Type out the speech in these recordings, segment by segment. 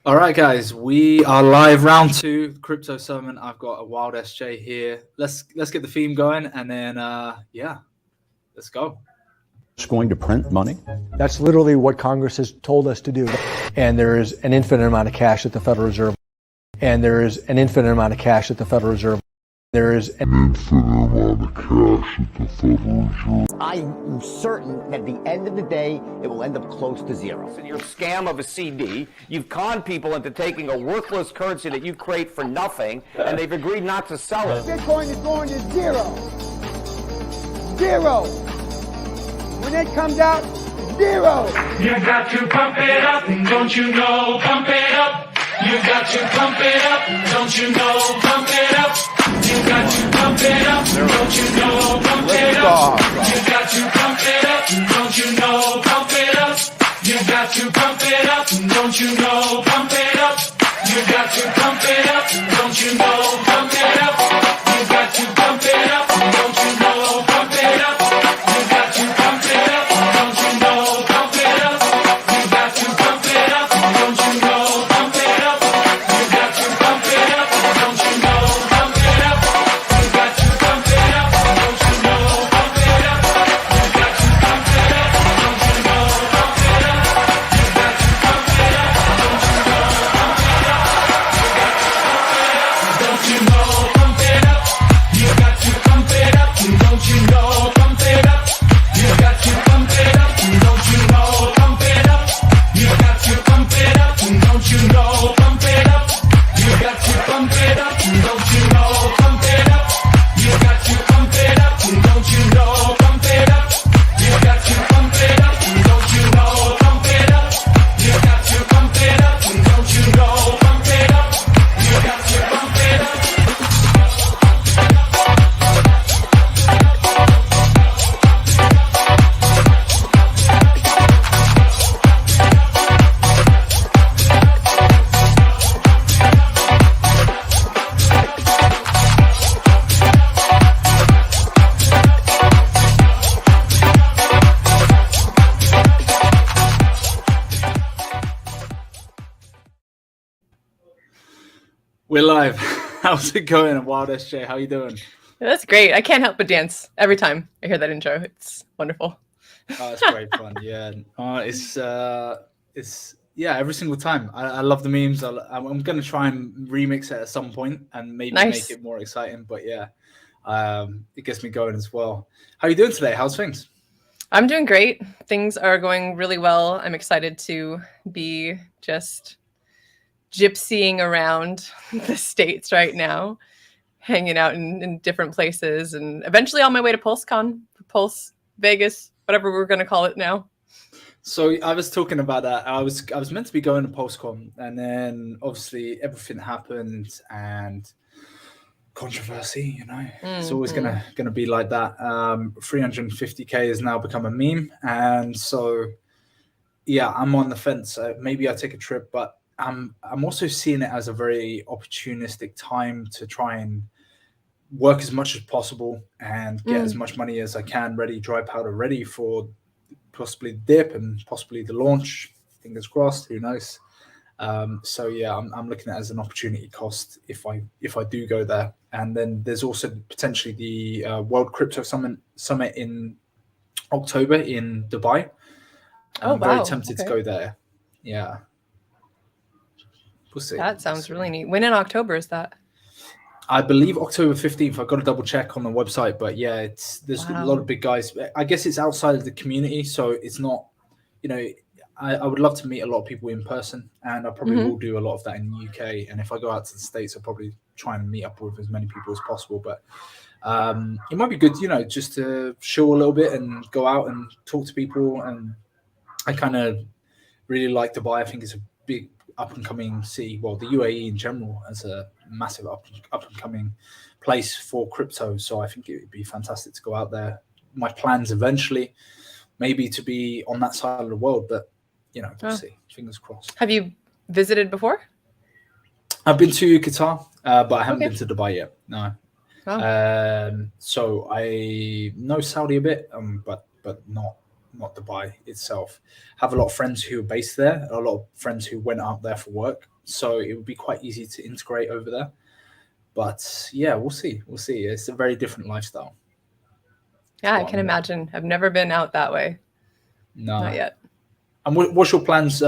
All right, guys, we are live, round two, Crypto Summit. I've got a wild SJ here. Let's get the theme going, and then yeah, let's go. It's going to print money. That's literally what Congress has told us to do. And there is an infinite amount of cash at the Federal Reserve. And there is an infinite amount of cash at the Federal Reserve. There is an infinite amount of cash at the Federal Reserve. I'm certain that at the end of the day, it will end up close to zero. In your scam of a CD, you've conned people into taking a worthless currency that you create for nothing, and they've agreed not to sell it. Bitcoin is going to zero. Zero. When it comes out, zero. You got to pump it up, don't you know? Pump it up. You got to pump it up, don't you know? Pump it up. You got to pump it up, don't you know? Pump it up. You got to pump it up, don't you know? Pump it up. You got to pump it up, don't you know? Pump it up. You got to pump it up, don't you know? Pump it up. You got to pump it up, don't you know? Pump it up. You got to pump it up, don't you know? Pump it up. You got to pump it up, don't you know? Pump it up. You got to pump it up, don't you know? Pump it up. You got to pump it up, don't you know? Pump it up. You got to pump it up, don't you know? Pump it up. You got to pump it up, don't you know? Pump it up. Don't you know? Pump it up. You got to pump it up, don't you know? Pump it up. You got to pump it up, don't you know? Pump it up. You got to pump it up, don't you know? Pump it up. You got to pump it up, don't you know? Pump it up. You got to pump it up, don't you know? Pump it up. You got to pump it up, don't you know? Pump it up. You got to pump it up, don't you know? Pump it up. You got to pump it up. We're live. How's it going, Wild SJ? How you doing? That's great. I can't help but dance every time I hear that intro. It's wonderful. Oh, it's great fun. Yeah, it's yeah. Every single time, I love the memes. I'm gonna try and remix it at some point and maybe Nice. make it more exciting. But yeah, it gets me going as well. How you doing today? How's things? I'm doing great. Things are going really well. I'm excited to be just gypsying around the States right now, hanging out in different places, and eventually on my way to PulseCon, Pulse Vegas, whatever we're going to call it now. So I was talking about that. I was meant to be going to PulseCon, and then obviously everything happened and controversy. You know, it's always gonna be like that. 350K has now become a meme, and so yeah, I'm on the fence. Maybe I take a trip, but I'm also seeing it as a very opportunistic time to try and work as much as possible and get as much money as I can ready, dry powder ready for possibly the dip and possibly the launch. Fingers crossed, who knows? So yeah, I'm looking at it as an opportunity cost if I do go there. And then there's also potentially the World Crypto Summit in October in Dubai. I'm very tempted to go there. Yeah. We'll see. That sounds really neat. When in October is that? I believe October 15th. I've got to double check on the website, but yeah, there's a lot of big guys. I guess it's outside of the community, so it's not, you know, I would love to meet a lot of people in person, and I probably will do a lot of that in the UK. And if I go out to the States, I'll probably try and meet up with as many people as possible. But it might be good, you know, just to show a little bit and go out and talk to people. And I kind of really like Dubai. I think it's a big up and coming city. Well, the UAE in general as a massive up and coming place for crypto. So I think it would be fantastic to go out there. My plans eventually, maybe to be on that side of the world, but you know, we'll see. Fingers crossed. Have you visited before? I've been to Qatar, but I haven't been to Dubai yet. No. Oh. So I know Saudi a bit, but not not Dubai itself. Have a lot of friends who are based there, a lot of friends who went out there for work. So it would be quite easy to integrate over there. But yeah, we'll see. We'll see. It's a very different lifestyle. Yeah, I can imagine. I've never been out that way. No. Not yet. And what's your plans?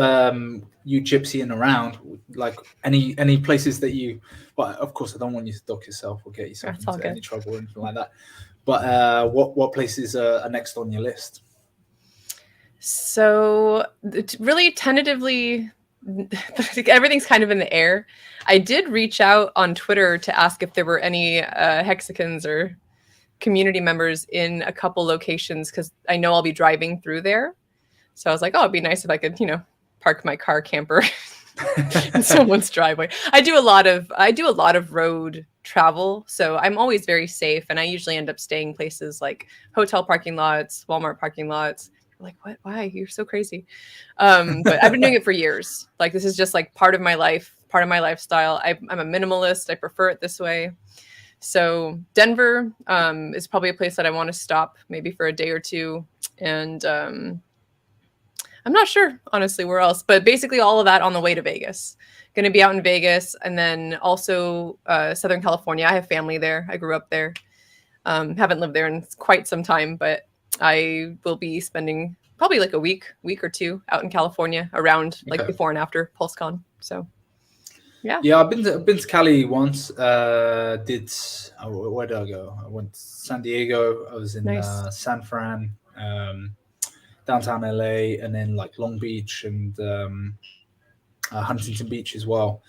You gypsying around, like any places that you? Well, of course, I don't want you to dock yourself or get yourself into any trouble or anything like that. But what places are next on your list? So really tentatively, everything's kind of in the air. I did reach out on Twitter to ask if there were any Hexicans or community members in a couple locations, because I know I'll be driving through there. So I was like, oh, it'd be nice if I could, park my car camper in someone's driveway. I do a lot of road travel, so I'm always very safe, and I usually end up staying places like hotel parking lots, Walmart parking lots. Like, what? Why? You're so crazy. But I've been doing it for years. Like, this is just like part of my life, part of my lifestyle. I'm a minimalist. I prefer it this way. So Denver is probably a place that I want to stop maybe for a day or two. And I'm not sure, honestly, where else. But basically all of that on the way to Vegas. Going to be out in Vegas. And then also Southern California. I have family there. I grew up there. Haven't lived there in quite some time, but I will be spending probably like a week or two out in California around like before and after PulseCon. So yeah. I've been to Cali once. Where did I go? I went to San Diego. I was in San Fran, downtown LA, and then like Long Beach and Huntington Beach as well.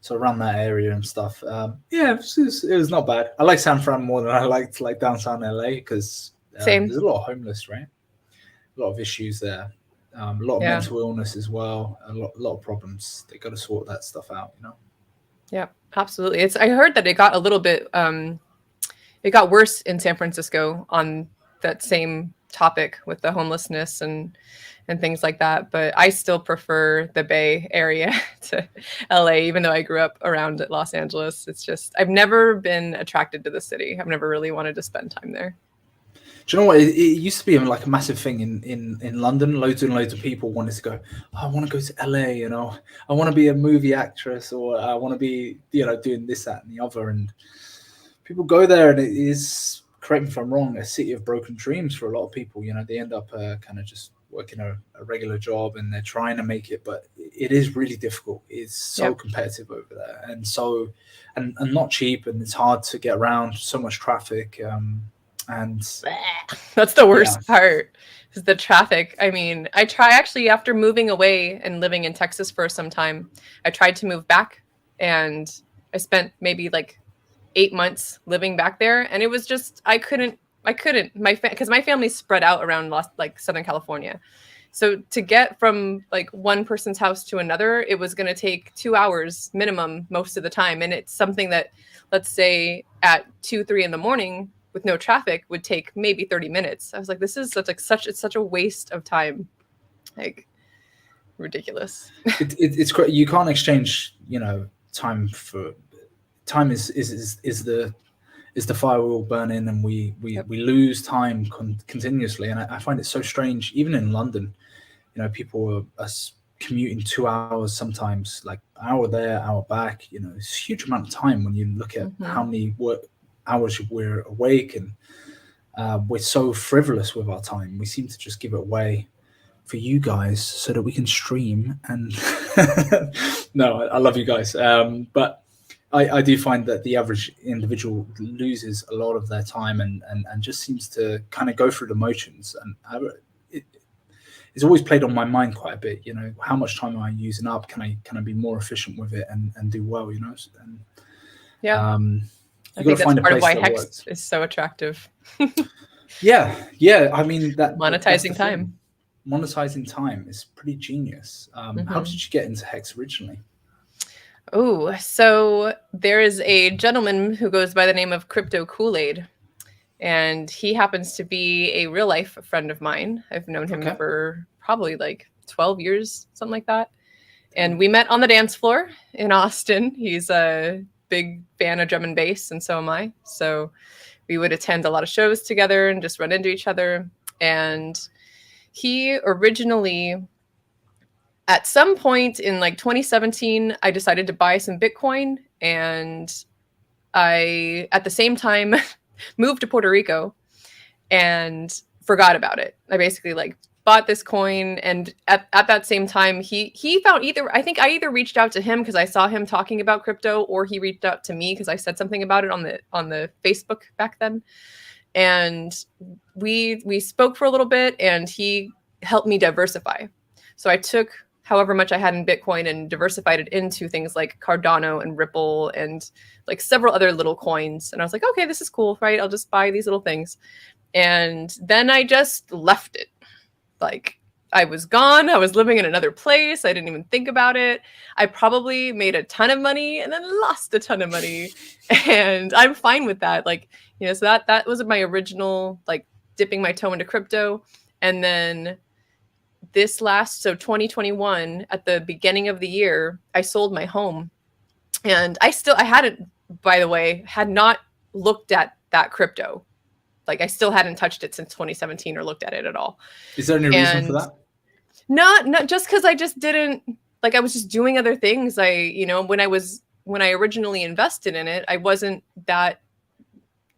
So around that area and stuff. It was not bad. I like San Fran more than I liked like downtown LA because there's a lot of homeless, right? A lot of issues there. A lot of mental illness as well. A lot of problems. They got to sort that stuff out, Yeah, absolutely. I heard that it got a little bit, it got worse in San Francisco on that same topic with the homelessness and things like that. But I still prefer the Bay Area to LA, even though I grew up around Los Angeles. It's just, I've never been attracted to the city. I've never really wanted to spend time there. Do you know what? It used to be like a massive thing in London. Loads and loads of people wanted to go, I want to go to LA, I want to be a movie actress, or I want to be, doing this, that, and the other. And people go there, and it is, correct me if I'm wrong, a city of broken dreams for a lot of people. They end up kind of just working a regular job, and they're trying to make it, but it is really difficult. It's so competitive over there, and so and not cheap, and it's hard to get around. So much traffic. And that's the worst part, is the traffic. I mean, I try actually, after moving away and living in Texas for some time, I tried to move back, and I spent maybe like 8 months living back there, and it was just I couldn't because my family's spread out around Southern California. So to get from like one person's house to another, it was going to take 2 hours minimum most of the time, and it's something that, let's say at 2-3 in the morning with no traffic, would take maybe 30 minutes. I was like, this is such a waste of time. Like, ridiculous. It's great. You can't exchange, time for time is the fire we all burn in, and we lose time continuously. And I find it so strange, even in London, people are commuting 2 hours, sometimes like hour there, hour back. It's a huge amount of time when you look at how many hours we're awake, and we're so frivolous with our time. We seem to just give it away for you guys so that we can stream. And no, I love you guys, but I do find that the average individual loses a lot of their time and just seems to kind of go through the motions. And it's always played on my mind quite a bit. How much time am I using up? Can I be more efficient with it and do well? And I think that's part of why Hex is so attractive. Yeah. I mean, that monetizing time. Monetizing time is pretty genius. How did you get into Hex originally? Oh, so there is a gentleman who goes by the name of Crypto Kool-Aid, and he happens to be a real life friend of mine. I've known him for probably like 12 years, something like that. And we met on the dance floor in Austin. He's a big fan of drum and bass, and so am I. So we would attend a lot of shows together and just run into each other. And he originally, at some point in like 2017, I decided to buy some Bitcoin, and I, at the same time, moved to Puerto Rico and forgot about it. I basically like bought this coin, and at that same time, he found I think I either reached out to him because I saw him talking about crypto, or he reached out to me because I said something about it on the Facebook back then. And we spoke for a little bit, and he helped me diversify. So I took however much I had in Bitcoin and diversified it into things like Cardano and Ripple and like several other little coins. And I was like, okay, this is cool, right? I'll just buy these little things. And then I just left it. Like, I was gone. I was living in another place. I didn't even think about it. I probably made a ton of money and then lost a ton of money. And I'm fine with that. Like, you know, so that was my original, like, dipping my toe into crypto. And then so 2021, at the beginning of the year, I sold my home. And I hadn't, by the way, had not looked at that crypto. Like, I still hadn't touched it since 2017 or looked at it at all. Is there any reason for that? Not just because I just didn't, like, I was just doing other things. When I originally invested in it, I wasn't that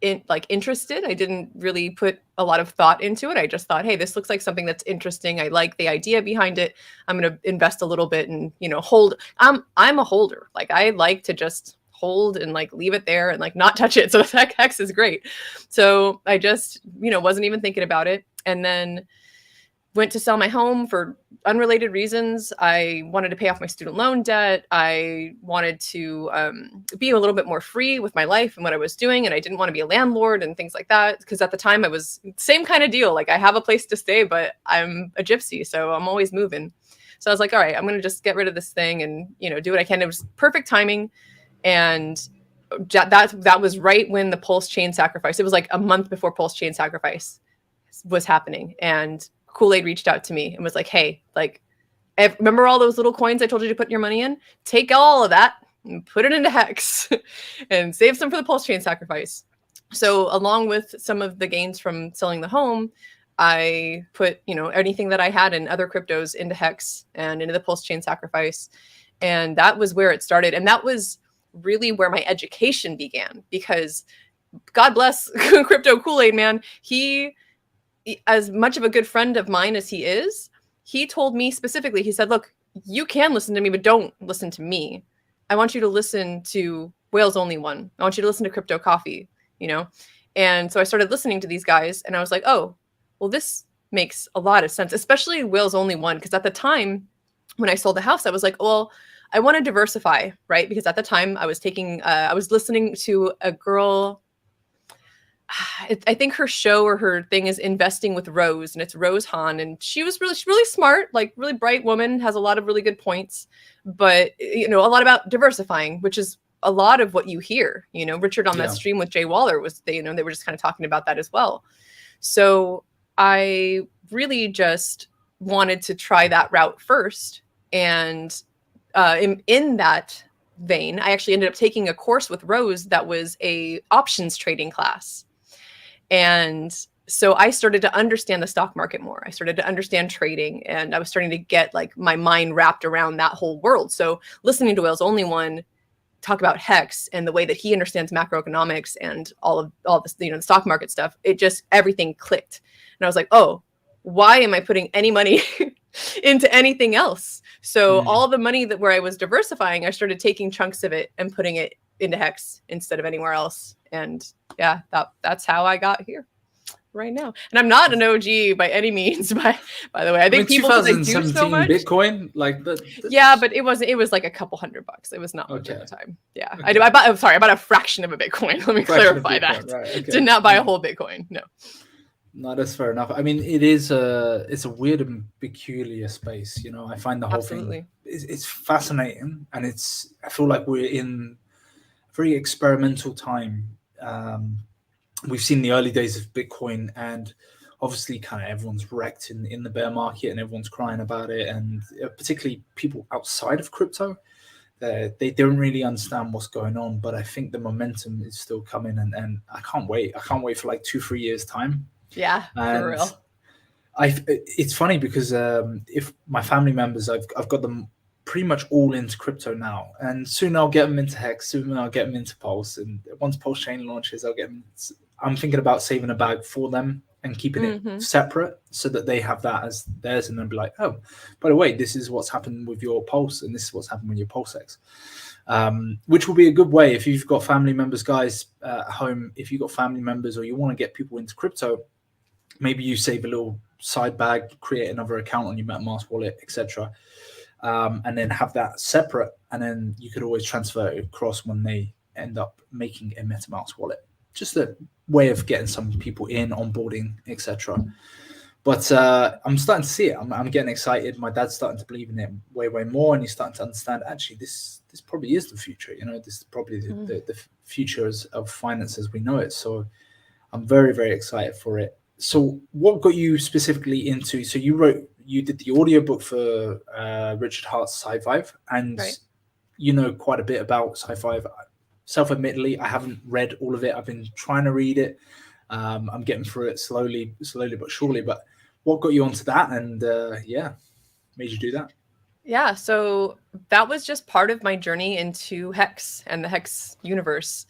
interested. I didn't really put a lot of thought into it. I just thought, hey, this looks like something that's interesting. I like the idea behind it. I'm going to invest a little bit and, hold. I'm a holder. Like, I like to just hold and like leave it there and like not touch it. So the Hex is great. So I just, wasn't even thinking about it. And then went to sell my home for unrelated reasons. I wanted to pay off my student loan debt. I wanted to be a little bit more free with my life and what I was doing. And I didn't want to be a landlord and things like that. Because at the time I was same kind of deal. Like, I have a place to stay, but I'm a gypsy. So I'm always moving. So I was like, all right, I'm going to just get rid of this thing and, do what I can. It was perfect timing. And that was right when the PulseChain sacrifice, it was like a month before PulseChain sacrifice was happening. And Kool-Aid reached out to me and was like, hey, like, remember all those little coins I told you to put your money in? Take all of that and put it into Hex and save some for the PulseChain sacrifice. So along with some of the gains from selling the home, I put, anything that I had in other cryptos into Hex and into the PulseChain sacrifice. And that was where it started. And that was really where my education began, because God bless Crypto Kool-Aid man. He, as much of a good friend of mine as he is, he told me specifically, he said, look, you can listen to me, but don't listen to me. I want you to listen to Whales Only One. I want you to listen to Crypto Coffee, And so I started listening to these guys, and I was like, oh, well, this makes a lot of sense, especially Whales Only One. Because at the time when I sold the house, I was like, well, I want to diversify, right? Because at the time I was listening to a girl, I think her show or her thing is Investing with Rose, and it's Rose Hahn. And she's really smart, like really bright woman, has a lot of really good points, but a lot about diversifying, which is a lot of what you hear. Richard on that stream with Jay Waller they were just kind of talking about that as well. So I really just wanted to try that route first. And in that vein, I actually ended up taking a course with Rose that was a options trading class. And so I started to understand the stock market more. I started to understand trading, and I was starting to get like my mind wrapped around that whole world. So listening to Whales Only One talk about Hex and the way that he understands macroeconomics and all this, the stock market stuff, it just, everything clicked. And I was like, oh, why am I putting any money into anything else? So all the money where I was diversifying, I started taking chunks of it and putting it into Hex instead of anywhere else. And yeah, that's how I got here right now. And I'm not an OG by any means, by the way. I think people do so much. Bitcoin, like yeah, but it was like a couple $100. It was not much at the time. Yeah, okay. I bought a fraction of a Bitcoin. Let me clarify that. Right, okay. Did not buy a whole Bitcoin. No, that's fair enough. I mean, it's a weird and peculiar space. I find the whole thing it's fascinating, and I feel like we're in a very experimental time. We've seen the early days of Bitcoin, and obviously kind of everyone's wrecked in the bear market, and everyone's crying about it, and particularly people outside of crypto, they don't really understand what's going on. But I think the momentum is still coming, and I can't wait for like 2-3 years time. Yeah, for real. It's funny because if my family members, I've got them pretty much all into crypto now, and soon I'll get them into Hex, soon I'll get them into Pulse, and once PulseChain launches, I'll get them. I'm thinking about saving a bag for them and keeping it separate so that they have that as theirs, and then be like, oh, by the way, this is what's happened with your Pulse, and this is what's happened with your PulseX. Which will be a good way if you've got family members, guys, at home. If you've got family members or you want to get people into crypto, maybe you save a little side bag, create another account on your MetaMask wallet, etc., and then have that separate, and then you could always transfer it across when they end up making a MetaMask wallet. Just a way of getting some people in, onboarding, etc. But I'm starting to see it. I'm getting excited. My dad's starting to believe in it way more, and he's starting to understand, actually, this probably is the future. This is probably the future of finance as we know it. So I'm very, very excited for it. So what got you specifically into, so you did the audiobook for Richard Hart's Sci-Fi, and you know quite a bit about Sci-Fi. Self-admittedly, I haven't read all of it. I've been trying to read it. I'm getting through it slowly but surely. But what got you onto that, and made you do that? Yeah, so that was just part of my journey into Hex and the Hex universe.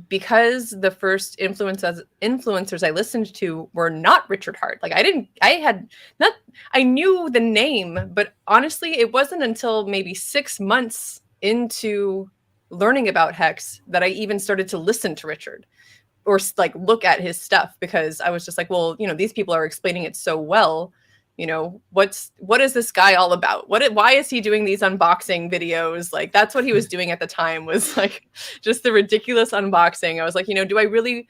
Because the first influencers I listened to were not Richard Hart. Like I knew the name, but honestly, it wasn't until maybe 6 months into learning about Hex that I even started to listen to Richard or like look at his stuff, because I was just like, well, these people are explaining it so well. What is this guy all about? Why is he doing these unboxing videos? Like, that's what he was doing at the time, was like just the ridiculous unboxing. I was like, do I really,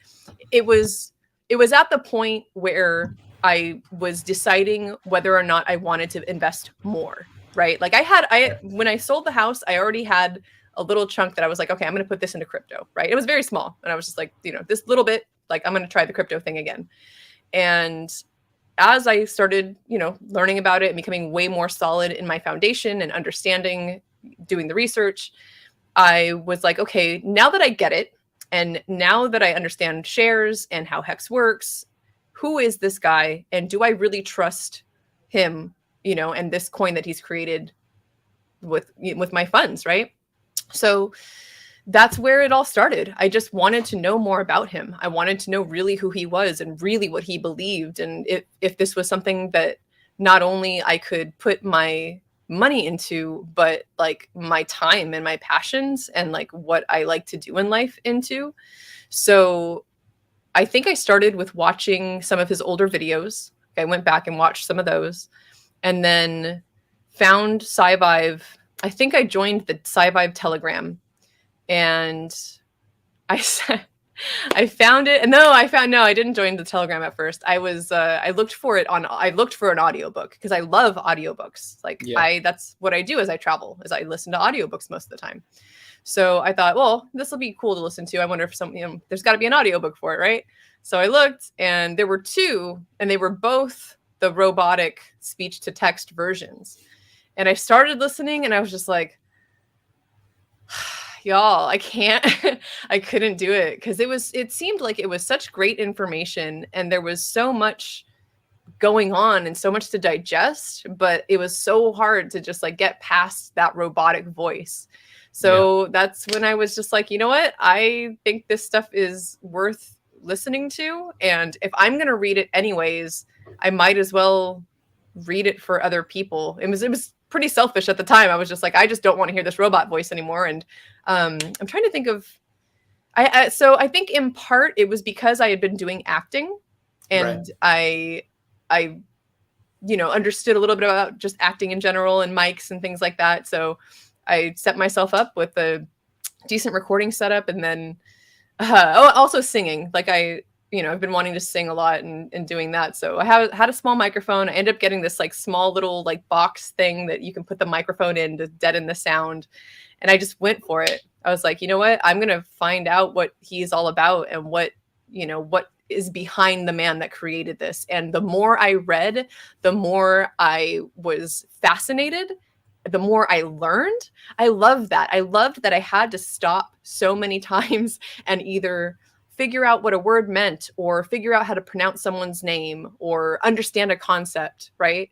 it was at the point where I was deciding whether or not I wanted to invest more, right? Like when I sold the house, I already had a little chunk that I was like, okay, I'm going to put this into crypto, right? It was very small. And I was just like, this little bit, like, I'm going to try the crypto thing again. And as I started, learning about it and becoming way more solid in my foundation and understanding, doing the research, I was like, okay, now that I get it, and now that I understand shares and how Hex works, who is this guy? And do I really trust him, and this coin that he's created with my funds, right? So that's where it all started. I just wanted to know more about him. I wanted to know really who he was and really what he believed. And if this was something that not only I could put my money into, but like my time and my passions and like what I like to do in life into. So I think I started with watching some of his older videos. I went back and watched some of those, and then found SciVive. I think I joined the SciVive Telegram. And I found it. No, I didn't join the Telegram at first. I looked for an audiobook because I love audiobooks. That's what I do as I travel, is I listen to audiobooks most of the time. So I thought, well, this will be cool to listen to. I wonder if there's got to be an audiobook for it, right? So I looked, and there were two, and they were both the robotic speech to text versions. And I started listening, and I was just like, y'all, I can't, I couldn't do it, because it seemed like it was such great information, and there was so much going on and so much to digest, but it was so hard to just like get past that robotic voice. So that's when I was just like, you know what? I think this stuff is worth listening to. And if I'm going to read it anyways, I might as well read it for other people. It was pretty selfish at the time. I was just like, I just don't want to hear this robot voice anymore. And I'm trying to think of, so I think in part it was because I had been doing acting, and I understood a little bit about just acting in general and mics and things like that. So I set myself up with a decent recording setup, and then also singing. Like I've been wanting to sing a lot and doing that. So I had a small microphone. I ended up getting this like small little like box thing that you can put the microphone in to deaden the sound. And I just went for it. I was like, you know what? I'm going to find out what he's all about and what is behind the man that created this. And the more I read, the more I was fascinated, the more I learned. I loved that. I loved that I had to stop so many times and either figure out what a word meant or figure out how to pronounce someone's name or understand a concept, right?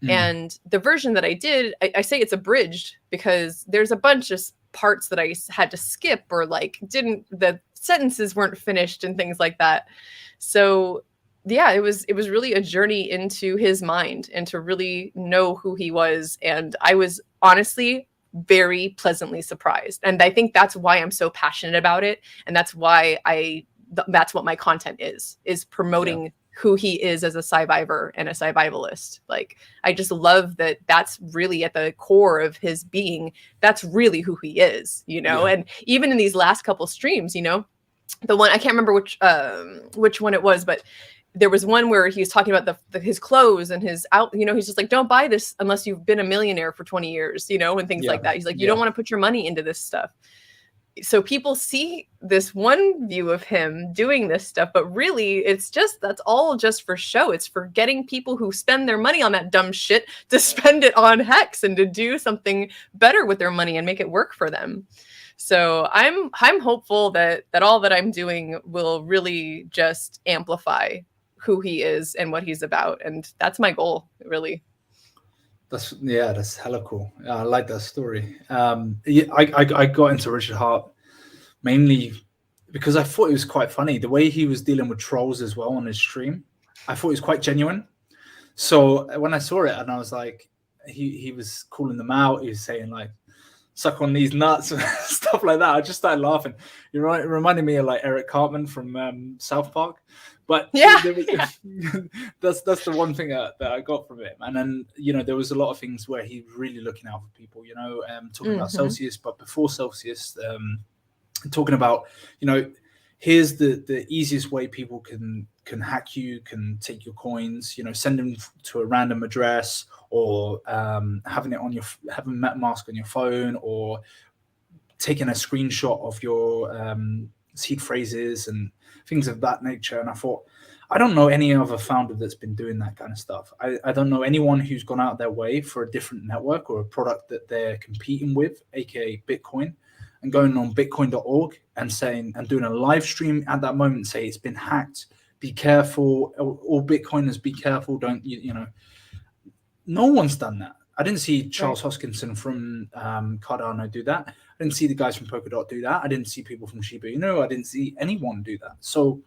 And the version that I did, I say it's abridged because there's a bunch of parts that I had to skip or like the sentences weren't finished and things like that. So yeah, it was really a journey into his mind and to really know who he was. And I was honestly very pleasantly surprised. And I think that's why I'm so passionate about it. And that's why that's what my content is promoting who he is as a survivor and a survivalist. Like, I just love that that's really at the core of his being. That's really who he is, you know? And even in these last couple streams, you know, the one, I can't remember which one it was, but there was one where he was talking about his clothes and his out, you know, he's just like, don't buy this unless you've been a millionaire for 20 years, you know, and things like that. He's like, you don't want to put your money into this stuff. So people see this one view of him doing this stuff, but really that's all just for show. It's for getting people who spend their money on that dumb shit to spend it on Hex and to do something better with their money and make it work for them. So I'm hopeful that all that I'm doing will really just amplify who he is and what he's about. And that's my goal, really. That's hella cool. I like that story. I got into Richard Hart mainly because I thought it was quite funny. The way he was dealing with trolls as well on his stream, I thought it was quite genuine. So when I saw it and I was like, he was calling them out. He was saying like, suck on these nuts and stuff like that. I just started laughing. It reminded me of like Eric Cartman from South Park. But that's the one thing that I got from it. And then, you know, there was a lot of things where he's really looking out for people, you know, talking about Celsius, but before Celsius, talking about, you know, here's the easiest way people can hack you, can take your coins, you know, send them to a random address, or having MetaMask on your phone, or taking a screenshot of your seed phrases and things of that nature. And I thought, I don't know any other founder that's been doing that kind of stuff. I don't know anyone who's gone out their way for a different network or a product that they're competing with, aka Bitcoin, and going on bitcoin.org and doing a live stream at that moment, say it's been hacked, be careful, all Bitcoiners be careful, don't you know. No one's done that. I didn't see Charles Hoskinson from Cardano do that. I didn't see the guys from Polkadot do that. I didn't see people from Shiba Inu. I didn't see anyone do that. So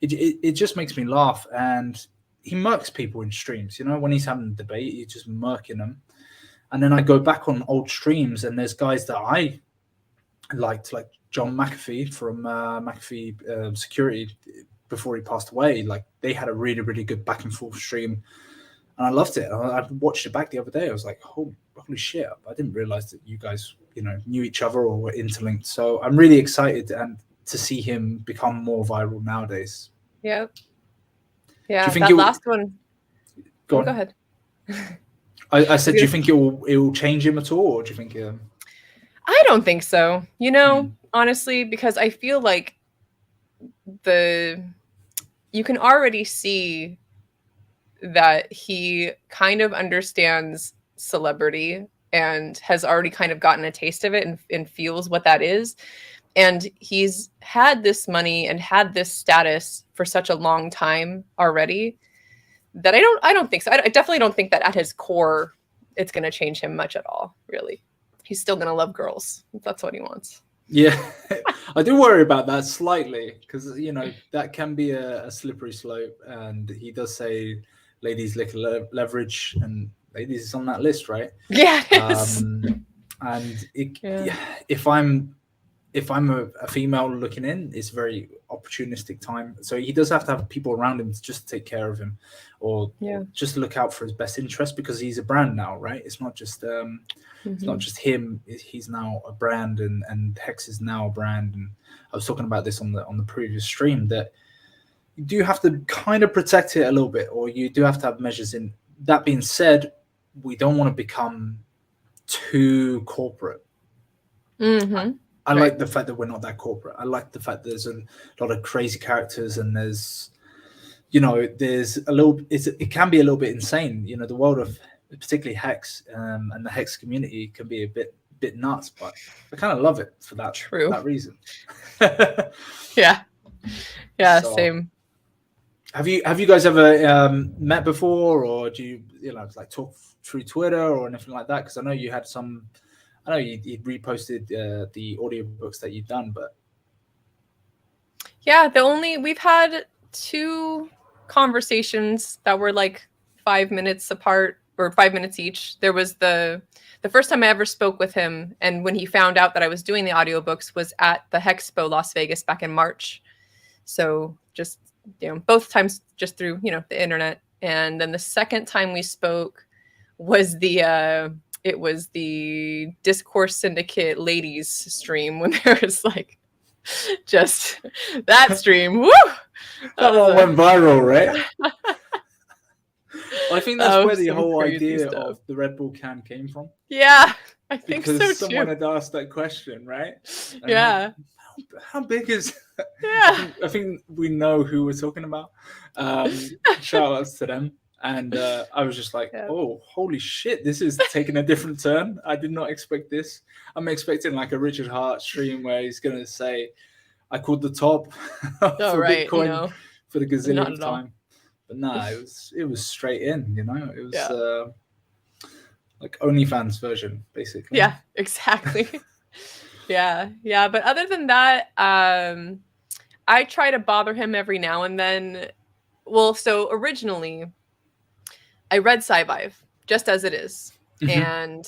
it just makes me laugh. And he murks people in streams. You know, when he's having a debate, he's just murking them. And then I go back on old streams, and there's guys that I liked, like John McAfee from McAfee Security before he passed away. Like, they had a really, really good back and forth stream. And I loved it. I watched it back the other day. I was like, holy shit. I didn't realize that you guys, you know, knew each other or were interlinked. So I'm really excited to see him become more viral nowadays. Yeah. Yeah. That last one. Go ahead. I said, do you think it will change him at all? Or do you think... I don't think so. You know, honestly, because I feel like you can already see that he kind of understands celebrity and has already kind of gotten a taste of it and feels what that is. And he's had this money and had this status for such a long time already that I don't think so. I definitely don't think that at his core, it's going to change him much at all, really. He's still going to love girls. That's what he wants. Yeah, I do worry about that slightly because, you know, that can be a slippery slope. And he does say, ladies lick leverage, and ladies is on that list, right? Yeah, it is. And if I'm a female looking in, it's very opportunistic time. So he does have to have people around him to just take care of him, or just look out for his best interest, because he's a brand now, right? It's not just it's not just him. He's now a brand, and Hex is now a brand. And I was talking about this on the previous stream, that you do have to kind of protect it a little bit, or you do have to have measures in. That being said, we don't want to become too corporate. I like the fact that we're not that corporate. I like the fact that there's a lot of crazy characters, and there's it can be a little bit insane. You know, the world of particularly Hex and the Hex community can be a bit nuts, but I kind of love it for that reason. Yeah. Yeah, So, same. Have you guys ever met before, or do you know, like talk through Twitter or anything like that? Because I know you had some. I know you reposted the audiobooks that you've done, but Yeah, we've had 2 conversations that were like 5 minutes apart or 5 minutes each. There was the first time I ever spoke with him, and when he found out that I was doing the audiobooks was at the Hexpo Las Vegas back in March. So just, both times just through, the internet. And then the second time we spoke was the Discourse Syndicate ladies stream, when there was like just that stream. Woo! that one went viral, right? I think that's where the whole idea of the Red Bull can came from. Yeah, I think so too. Because someone had asked that question, right? And yeah. How big is? Yeah. I think we know who we're talking about. Shout outs to them. And I was just like, oh, holy shit, this is taking a different turn. I did not expect this. I'm expecting like a Richard Hart stream where he's going to say, I called the top for right, Bitcoin for the gazillionth all. time. But no, it was straight in, It was like OnlyFans version, basically. Yeah, exactly. Yeah. But other than that, I try to bother him every now and then. Well, so originally I read Sci-Vive just as it is. And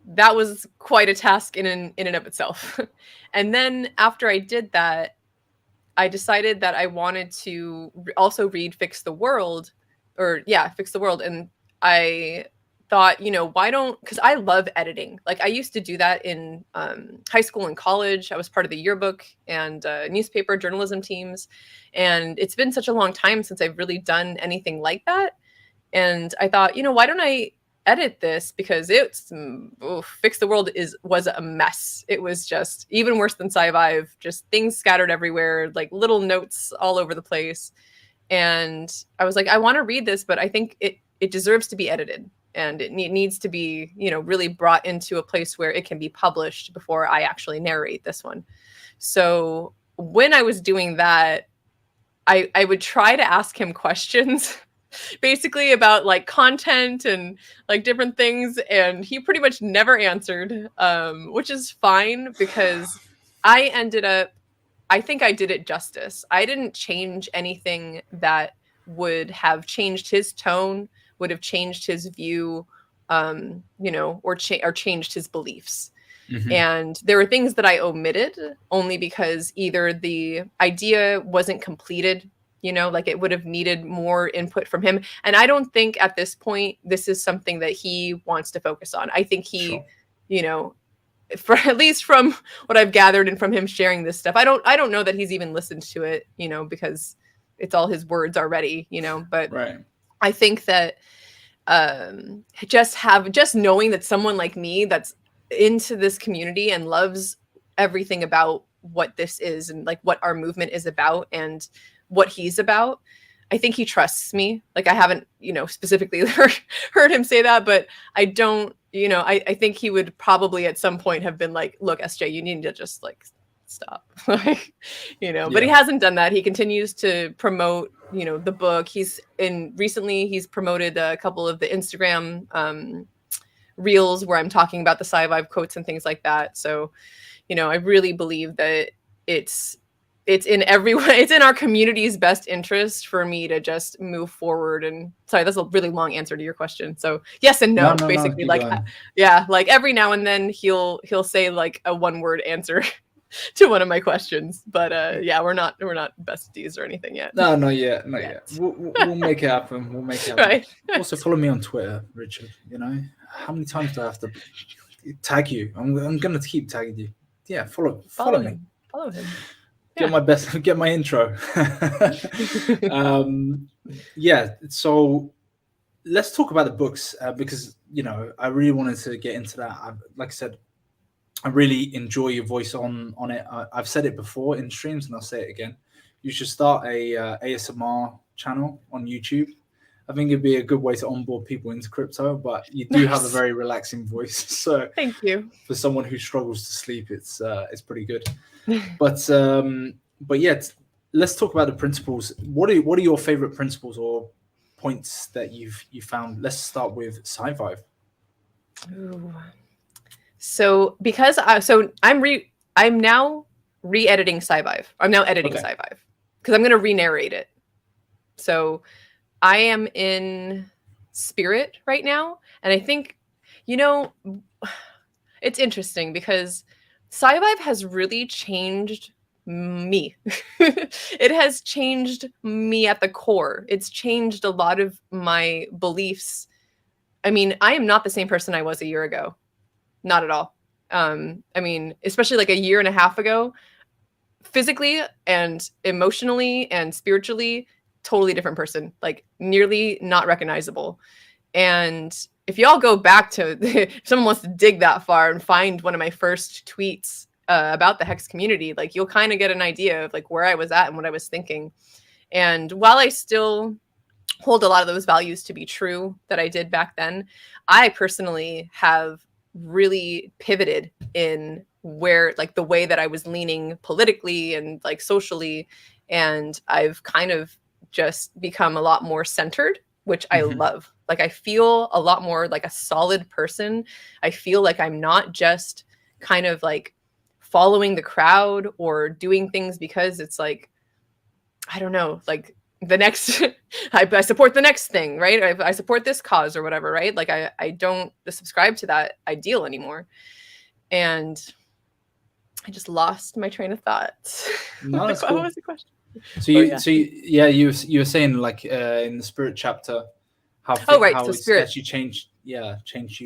that was quite a task in and of itself. And then after I did that, I decided that I wanted to also read Fix the World. And I thought, why don't, because I love editing. Like I used to do that in high school and college. I was part of the yearbook and newspaper journalism teams. And it's been such a long time since I've really done anything like that. And I thought, why don't I edit this? Because Fix the World was a mess. It was just even worse than Sci-Vive, just things scattered everywhere, like little notes all over the place. And I was like, I want to read this, but I think it deserves to be edited. And it needs to be, really brought into a place where it can be published before I actually narrate this one. So when I was doing that, I would try to ask him questions basically about like content and like different things. And he pretty much never answered, which is fine because I think I did it justice. I didn't change anything that would have changed his tone, would have changed his view, or changed his beliefs. And there were things that I omitted only because either the idea wasn't completed, like it would have needed more input from him. And I don't think at this point, this is something that he wants to focus on. I think he, for at least from what I've gathered and from him sharing this stuff, I don't know that he's even listened to it, because it's all his words already, but right. I think that just knowing that someone like me that's into this community and loves everything about what this is and like what our movement is about and what he's about, I think he trusts me. Like I haven't, specifically heard him say that, but I don't, I think he would probably at some point have been like, look, SJ, you need to just like stop. But he hasn't done that. He continues to promote, the book. Recently he's promoted a couple of the Instagram reels where I'm talking about the Sci-Vive quotes and things like that. So, I really believe that it's in it's in our community's best interest for me to just move forward. And sorry, that's a really long answer to your question. So yes and no, basically. Like every now and then he'll say like a 1-word answer to one of my questions, but we're not besties or anything yet. No, not yet. We'll make it happen. Right. Also follow me on Twitter, Richard. How many times do I have to tag you? I'm gonna keep tagging you. Yeah, follow me. Follow him. Get my intro. So let's talk about the books because I really wanted to get into that. Like I said, I really enjoy your voice on it. I've said it before in streams and I'll say it again. You should start a ASMR channel on YouTube. I think it'd be a good way to onboard people into crypto, but you do have a very relaxing voice. So thank you. For someone who struggles to sleep, it's pretty good. But yeah, let's talk about the principles. What are your favorite principles or points that you found? Let's start with sci-fi. Ooh. So because I'm now re-editing Sci-Vive. I'm now editing Sci-Vive because I'm going to re-narrate it. So I am in Spirit right now, and I think, it's interesting because Sci-Vive has really changed me. It has changed me at the core. It's changed a lot of my beliefs. I mean, I am not the same person I was a year ago. Not at all. I mean, especially like a year and a half ago, physically and emotionally and spiritually, totally different person, like nearly not recognizable. And if y'all go back to, if someone wants to dig that far and find one of my first tweets about the Hex community, like you'll kind of get an idea of like where I was at and what I was thinking. And while I still hold a lot of those values to be true that I did back then, I personally have really pivoted in where, like, the way that I was leaning politically and like socially, and I've kind of just become a lot more centered, which I love. Like, I feel a lot more like a solid person. I feel like I'm not just kind of like following the crowd or doing things because it's like, I don't know, like the next, I support the next thing, right? I support this cause or whatever, right? Like I don't subscribe to that ideal anymore. And I just lost my train of thought. No, that's What cool. was the question? You were saying like in the Spirit chapter, how So it's Spirit actually changed you.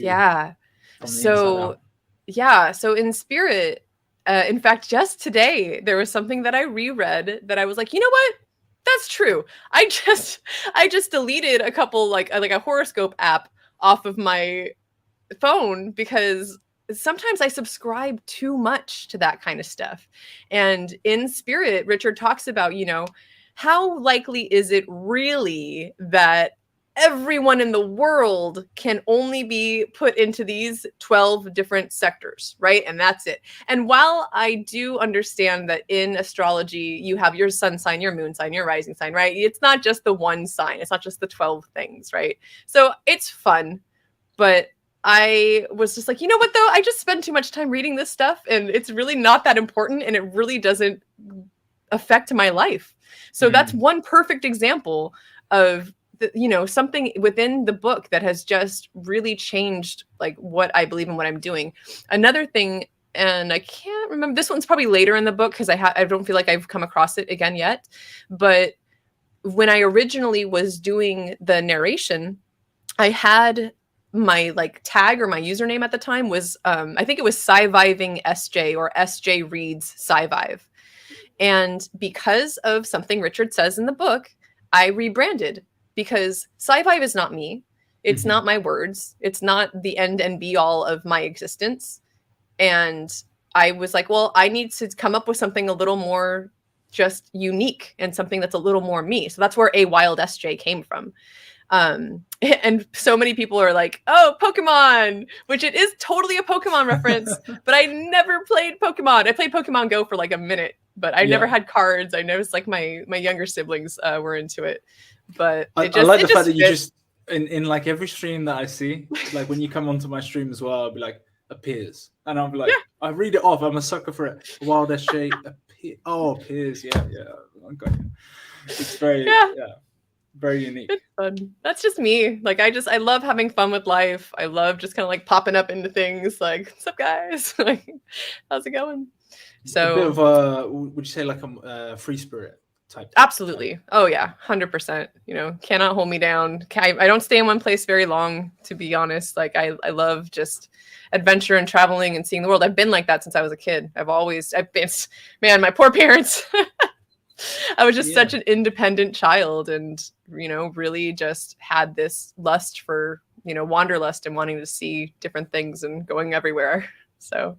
Yeah. From the inside out. Yeah. So in Spirit, in fact, just today, there was something that I reread that I was like, you know what? That's true. I just deleted a couple, like a horoscope app off of my phone because sometimes I subscribe too much to that kind of stuff. And in Spirit, Richard talks about, how likely is it really that everyone in the world can only be put into these 12 different sectors, right? And that's it. And while I do understand that in astrology, you have your sun sign, your moon sign, your rising sign, right? It's not just the one sign. It's not just the 12 things, right? So it's fun, but I was just like, you know what, though? I just spend too much time reading this stuff and it's really not that important and it really doesn't affect my life. So that's one perfect example of something within the book that has just really changed like what I believe and what I'm doing. Another thing, and I can't remember, this one's probably later in the book because I don't feel like I've come across it again yet. But when I originally was doing the narration, I had my like tag or my username at the time was I think it was Sci-Viving SJ or SJ Reads Sci-Vive. And because of something Richard says in the book, I rebranded. Because Sci-Vive is not me. It's not my words. It's not the end and be all of my existence. And I was like, well, I need to come up with something a little more just unique and something that's a little more me. So that's where A Wild SJ came from. And so many people are like, oh, Pokemon, which it is totally a Pokemon reference, but I never played Pokemon. I played Pokemon Go for like a minute, but I never had cards. I noticed like my younger siblings were into it. But I like the fact that you just in like every stream that I see, like when you come onto my stream as well, I'll be like appears, and I'll be like, I read it off. I'm a sucker for it. Wild SJ appears. Yeah, I got you. It's very very unique. It's fun. That's just me. Like I love having fun with life. I love just kind of like popping up into things. Like, what's up, guys? Like, how's it going? So a bit of a, would you say like a free spirit type? Absolutely. Oh yeah, 100%. Cannot hold me down. I don't stay in one place very long, to be honest. Like I love just adventure and traveling and seeing the world. I've been like that since I was a kid. I've been, man, my poor parents. I was just such an independent child and, really just had this lust for, wanderlust and wanting to see different things and going everywhere. So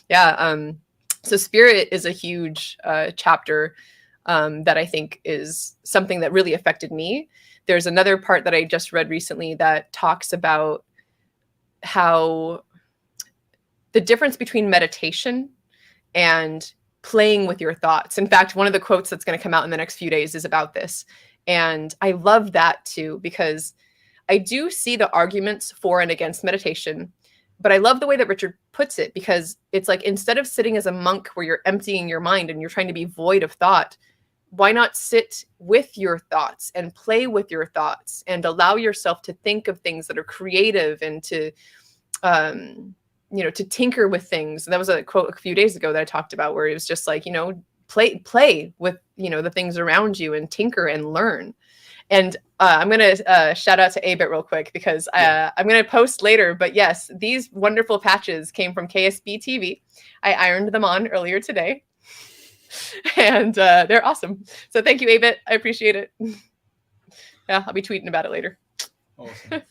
yeah. So Spirit is a huge chapter that I think is something that really affected me. There's another part that I just read recently that talks about how the difference between meditation and playing with your thoughts. In fact, one of the quotes that's going to come out in the next few days is about this. And I love that too, because I do see the arguments for and against meditation, but I love the way that Richard puts it, because it's like, instead of sitting as a monk where you're emptying your mind and you're trying to be void of thought, why not sit with your thoughts and play with your thoughts and allow yourself to think of things that are creative and to, to tinker with things. And that was a quote a few days ago that I talked about, where it was just like, play with, the things around you and tinker and learn. And I'm going to shout out to Abit real quick, because I'm going to post later. But yes, these wonderful patches came from KSB TV. I ironed them on earlier today. And they're awesome. So thank you, Abit. I appreciate it. Yeah, I'll be tweeting about it later. Awesome.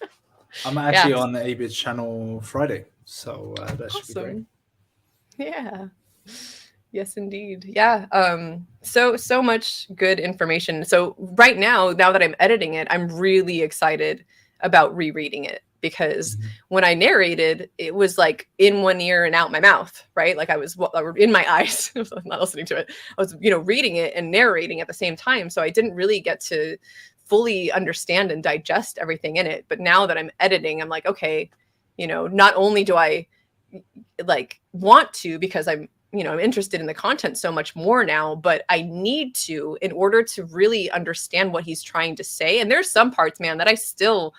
I'm actually on Abit's channel Friday. So that should be great. Yeah. Yes, indeed. Yeah. So much good information. So right now that I'm editing it, I'm really excited about rereading it, because when I narrated, it was like in one ear and out my mouth, right? Like I was in my eyes, I was not listening to it. I was, reading it and narrating at the same time. So I didn't really get to fully understand and digest everything in it. But now that I'm editing, I'm like, okay, not only do I like want to, because I'm interested in the content so much more now, but I need to, in order to really understand what he's trying to say. And there's some parts, man, that I still,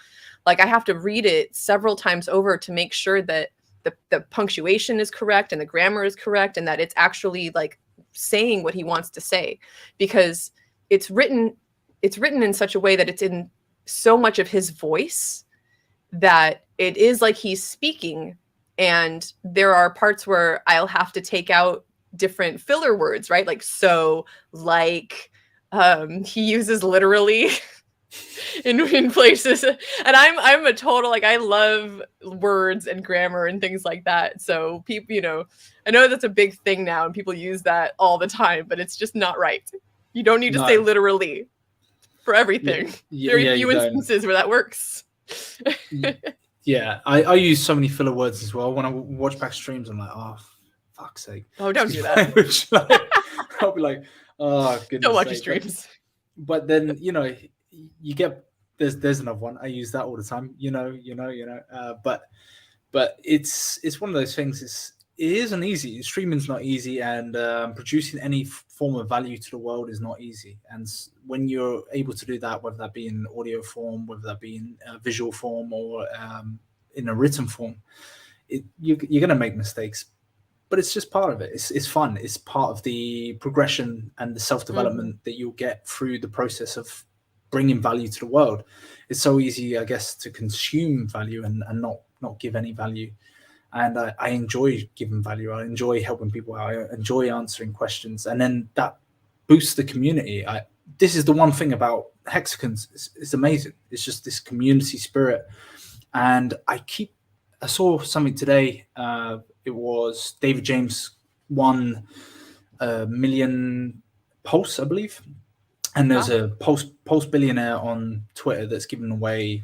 like, I have to read it several times over to make sure that the punctuation is correct and the grammar is correct, and that it's actually like saying what he wants to say, because it's written in such a way that it's in so much of his voice that it is like he's speaking. And there are parts where I'll have to take out different filler words, right? Like, so, like, he uses literally in places. And I'm a total, like, I love words and grammar and things like that. So people, I know that's a big thing now and people use that all the time, but it's just not right. You don't need to say literally for everything. There are few instances where that works. Yeah, I use so many filler words as well. When I watch back streams, I'm like, oh, fuck's sake. Oh, don't do that. I'll be like, oh, goodness. Don't watch your streams. But then, you get, there's another one. I use that all the time, but it's one of those things. It isn't easy. Streaming's not easy, and producing any form of value to the world is not easy. And when you're able to do that, whether that be in audio form, whether that be in visual form, or in a written form, you're going to make mistakes. But it's just part of it. It's fun. It's part of the progression and the self-development that you'll get through the process of bringing value to the world. It's so easy, I guess, to consume value and not give any value. And I enjoy giving value. I enjoy helping people out. I enjoy answering questions. And then that boosts the community. This is the one thing about Hexagons. It's amazing. It's just this community spirit. And I saw something today. It was David James won a million Pulse, I believe. And there's a Pulse billionaire on Twitter that's giving away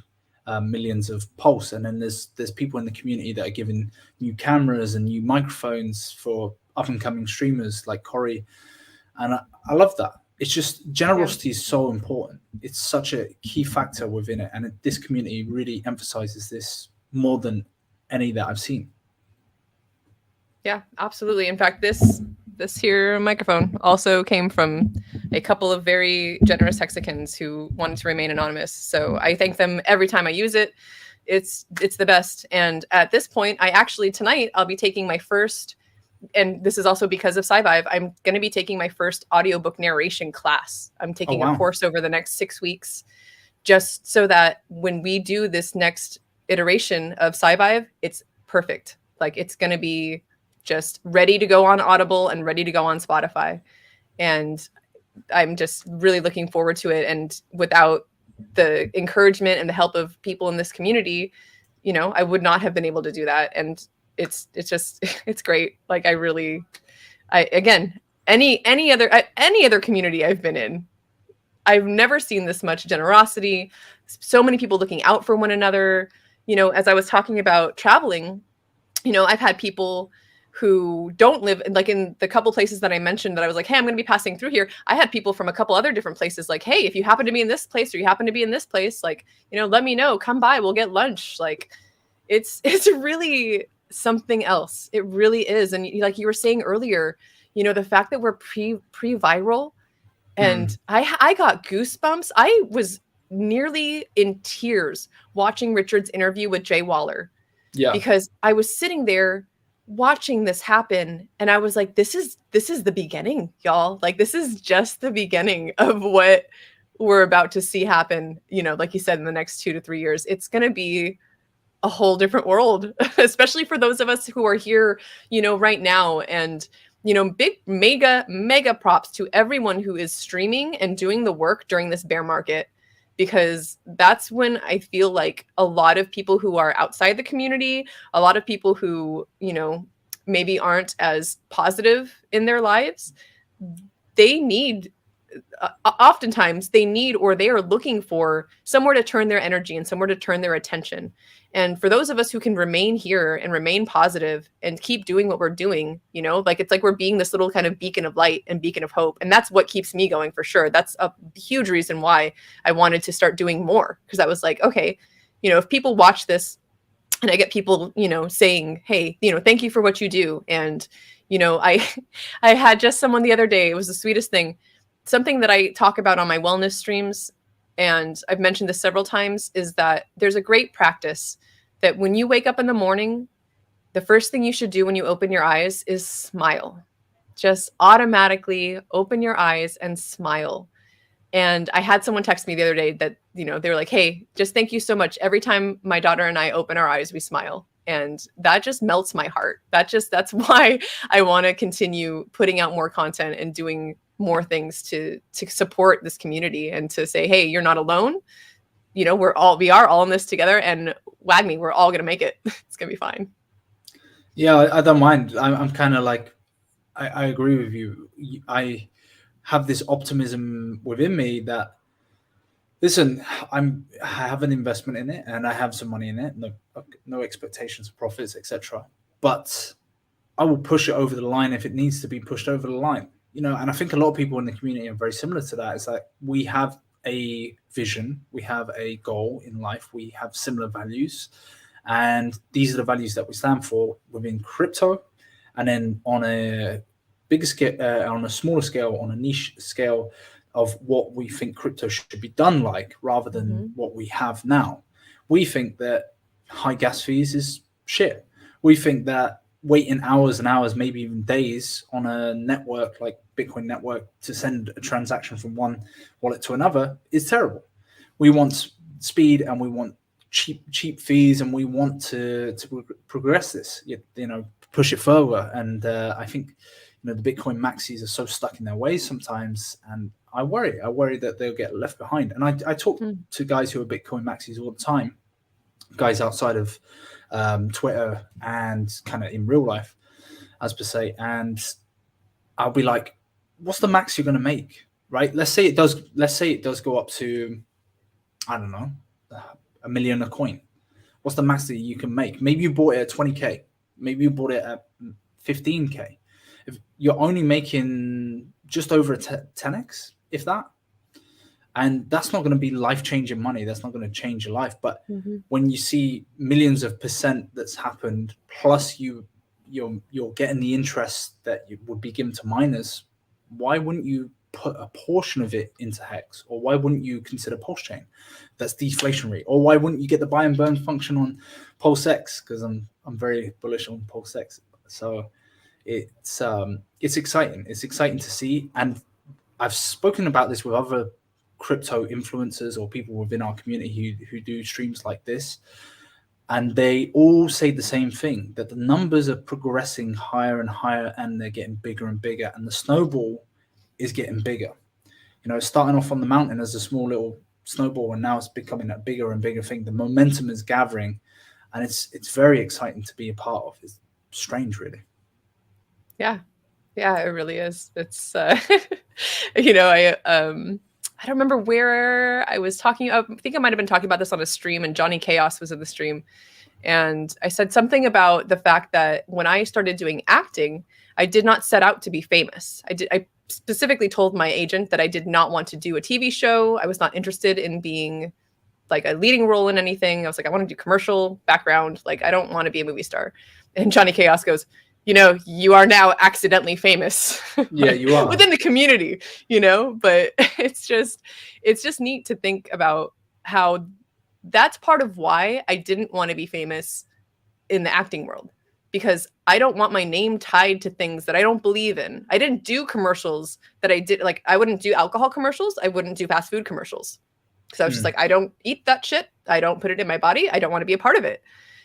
millions of Pulse, and then there's people in the community that are giving new cameras and new microphones for up and coming streamers like Corey, and I love that. It's just generosity is so important. It's such a key factor within it, and this community really emphasizes this more than any that I've seen. Yeah, absolutely. In fact, this here microphone also came from a couple of very generous Hexicans who wanted to remain anonymous. So I thank them every time I use it. It's the best. And at this point, tonight, I'll be taking my first, and this is also because of SciVive, I'm going to be taking my first audiobook narration class. I'm taking a course over the next 6 weeks, just so that when we do this next iteration of SciVive, it's perfect. Like, it's going to be just ready to go on Audible and ready to go on Spotify. And I'm just really looking forward to it. And without the encouragement and the help of people in this community, I would not have been able to do that. And it's great. Like, again, any other community I've been in, I've never seen this much generosity, so many people looking out for one another. As I was talking about traveling, I've had people who don't live like in the couple places that I mentioned that I was like, hey, I'm going to be passing through here. I had people from a couple other different places like, hey, if you happen to be in this place or you happen to be in this place, like, let me know, come by, we'll get lunch. Like it's really something else. It really is. And like you were saying earlier, the fact that we're pre-viral and I got goosebumps. I was nearly in tears watching Richard's interview with Jay Waller. Yeah. Because I was sitting there watching this happen and I was like, this is the beginning, y'all. Like this is just the beginning of what we're about to see happen, like you said, in the next 2 to 3 years. It's going to be a whole different world, especially for those of us who are here, right now. And, big, mega props to everyone who is streaming and doing the work during this bear market, because that's when I feel like a lot of people who are outside the community, a lot of people who, maybe aren't as positive in their lives, they need, oftentimes they need, or they are looking for somewhere to turn their energy and somewhere to turn their attention. And for those of us who can remain here and remain positive and keep doing what we're doing, like it's like we're being this little kind of beacon of light and beacon of hope. And that's what keeps me going for sure. That's a huge reason why I wanted to start doing more, because I was like, okay, if people watch this and I get people, saying, hey, thank you for what you do. And, I had just someone the other day, it was the sweetest thing, something that I talk about on my wellness streams, and I've mentioned this several times, is that there's a great practice that when you wake up in the morning, the first thing you should do when you open your eyes is smile. Just automatically open your eyes and smile. And I had someone text me the other day that, they were like, hey, just thank you so much. Every time my daughter and I open our eyes, we smile. And that just melts my heart. That's why I want to continue putting out more content and doing more things to support this community and to say, hey, you're not alone. We are all in this together, and WAGMI, we're all going to make it. It's going to be fine. Yeah, I don't mind. I'm kind of like, I agree with you. I have this optimism within me that, listen, I have an investment in it and I have some money in it. No expectations of profits, etc. But I will push it over the line if it needs to be pushed over the line. And I think a lot of people in the community are very similar to that. It's like we have a vision, we have a goal in life, we have similar values, and these are the values that we stand for within crypto. And then on a bigger scale, on a smaller scale, on a niche scale of what we think crypto should be done like, rather than what we have now. We think that high gas fees is shit. We think that waiting hours and hours, maybe even days on a network like Bitcoin network to send a transaction from one wallet to another is terrible. We want speed and we want cheap fees, and we want to progress this, push it further. And I think the Bitcoin maxis are so stuck in their ways sometimes, and I worry that they'll get left behind. And I talk to guys who are Bitcoin maxis all the time, guys outside of Twitter and kind of in real life, as per se, and I'll be like, what's the max you're going to make, right? Let's say it does go up to, I don't know, $1 million a coin. What's the max that you can make? Maybe you bought it at 20k, maybe you bought it at 15k. If you're only making just over a 10x, if that, and that's not going to be life-changing money. That's not going to change your life. But when you see millions of percent that's happened, plus you're getting the interest that you would be given to miners, why wouldn't you put a portion of it into Hex? Or why wouldn't you consider PulseChain? That's deflationary. Or why wouldn't you get the buy and burn function on PulseX? Because I'm very bullish on PulseX. So it's exciting. It's exciting to see. And I've spoken about this with other crypto influencers or people within our community who do streams like this, and they all say the same thing, that the numbers are progressing higher and higher, and they're getting bigger and bigger, and the snowball is getting bigger. It's starting off on the mountain as a small little snowball, and now it's becoming a bigger and bigger thing. The momentum is gathering, and it's very exciting to be a part of. It's strange, really. Yeah, it really is. It's I don't remember where I was talking. I think I might have been talking about this on a stream, and Johnny Chaos was in the stream. And I said something about the fact that when I started doing acting, I did not set out to be famous. I specifically told my agent that I did not want to do a TV show. I was not interested in being like a leading role in anything. I was like, I want to do commercial background. Like, I don't want to be a movie star. And Johnny Chaos goes, you know, you are now accidentally famous. Yeah, you are. Within the community, you know, but it's just neat to think about how that's part of why I didn't want to be famous in the acting world, because I don't want my name tied to things that I don't believe in. I didn't do commercials that I did. Like, I wouldn't do alcohol commercials. I wouldn't do fast food commercials. So I was just like, I don't eat that shit. I don't put it in my body. I don't want to be a part of it.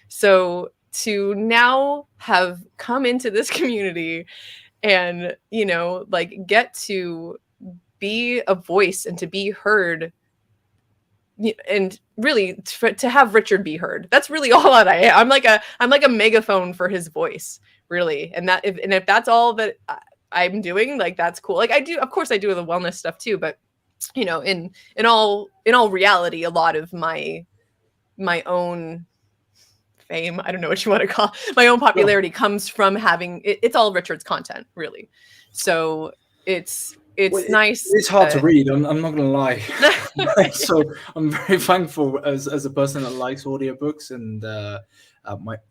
So to now have come into this community and, you know, like get to be a voice and to be heard, and really to have Richard be heard. That's really all that I am. I'm like a megaphone for his voice, really. And that if that's all that I'm doing, like, that's cool. Like, I do, of course I do the wellness stuff too, but you know, in all reality, a lot of my own fame, I don't know what you want to call my own popularity, comes from having it's all Richard's content, really. So it's nice. It's hard to read. I'm not gonna lie. So I'm very thankful as a person that likes audiobooks, and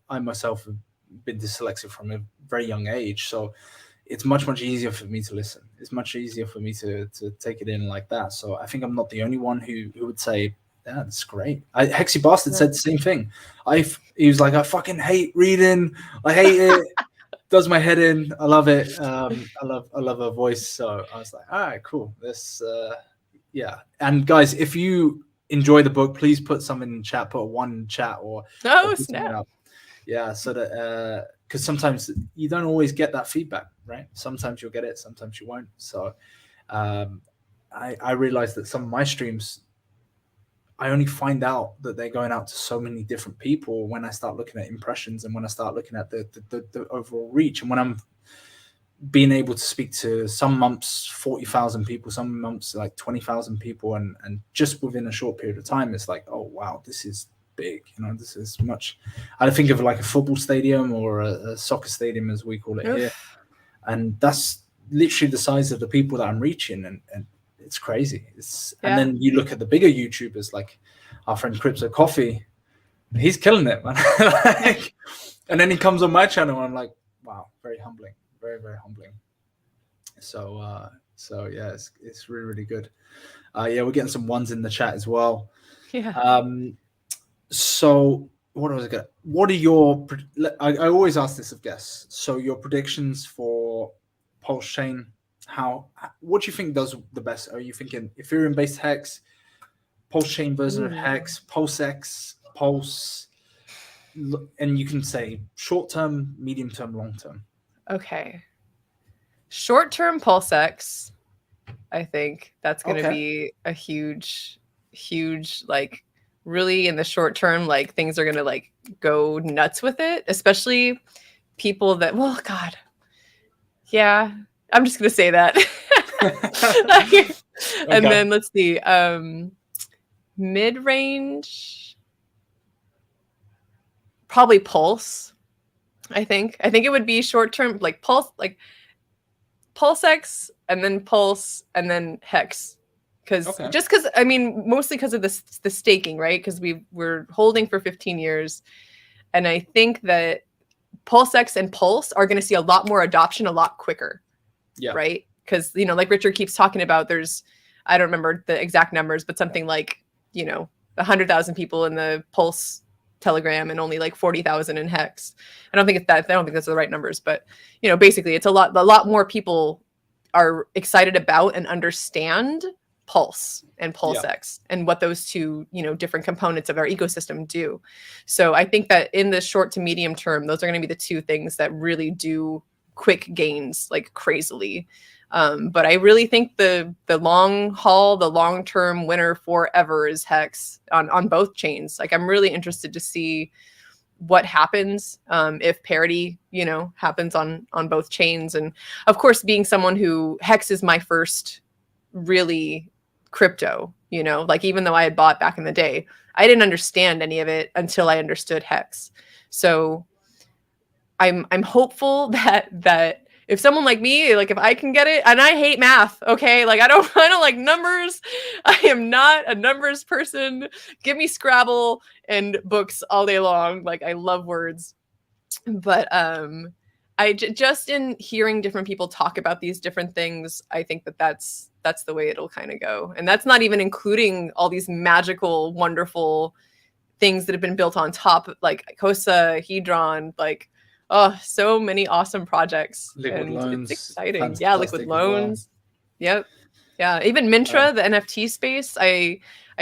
I myself have been dyslexic from a very young age, so it's much easier for me to listen. It's much easier for me to take it in like that. So I think I'm not the only one who would say, yeah, that's great. Hexy Bastard said the same thing. He was like, I fucking hate reading. I hate it. Does my head in. I love it. I love her voice. So I was like, all right, cool. This, yeah. And guys, if you enjoy the book, please put something in chat. Put one in chat or snap. Yeah, so that because sometimes you don't always get that feedback, right? Sometimes you'll get it, sometimes you won't. So I realized that some of my streams, I only find out that they're going out to so many different people when I start looking at impressions and when I start looking at the overall reach. And when I'm being able to speak to some months 40,000 people, some months like 20,000 people, and just within a short period of time, it's like, oh wow, this is big. You know, this is much. I think of like a football stadium or a soccer stadium, as we call it here, and that's literally the size of the people that I'm reaching, and it's crazy. And then you look at the bigger YouTubers, like our friend Crypto Coffee, he's killing it, man. Like, and then he comes on my channel, and I'm like, wow, very humbling, very, very humbling. So yeah, it's really, really good. Yeah, we're getting some ones in the chat as well. Yeah. So what are your, I always ask this of guests. So your predictions for PulseChain, what do you think does the best? Are you thinking Ethereum-based Hex, PulseChain version of Hex, PulseX, Pulse, and you can say short-term, medium-term, long-term. Okay. Short-term PulseX, I think that's going to be a huge, like, really in the short term, like, things are going to like go nuts with it, especially people that, well, God, yeah, I'm just going to say that. And then let's see, mid-range, probably Pulse. I think it would be short term, like PulseX, and then Pulse, and then Hex. Because I mean, mostly because of the staking, right? Because we're holding for 15 years, and I think that PulseX and Pulse are going to see a lot more adoption a lot quicker. Yeah. Right. Because, you know, like Richard keeps talking about, there's, I don't remember the exact numbers, but something like, you know, 100,000 people in the Pulse Telegram and only like 40,000 in Hex. I don't think that's the right numbers, but, you know, basically it's a lot more people are excited about and understand Pulse and PulseX and what those two, you know, different components of our ecosystem do. So I think that in the short to medium term, those are going to be the two things that really do quick gains, like crazily. But I really think the long haul, the long-term winner forever is Hex on both chains. Like, I'm really interested to see what happens if parity, you know, happens on both chains. And of course, being someone who Hex is my first really crypto, like even though I had bought back in the day, I didn't understand any of it until I understood Hex. So I'm hopeful that if someone like me, like if I can get it, and I hate math, okay, like I don't like numbers. I am not a numbers person. Give me Scrabble and books all day long. Like I love words, but just in hearing different people talk about these different things, I think that's the way it'll kind of go. And that's not even including all these magical, wonderful things that have been built on top, like Cosa, Hedron, like, oh, so many awesome projects. Liquid and loans, it's exciting. Yeah, Liquid Loans. Well. Yep. Yeah, even Mintra, the NFT space. I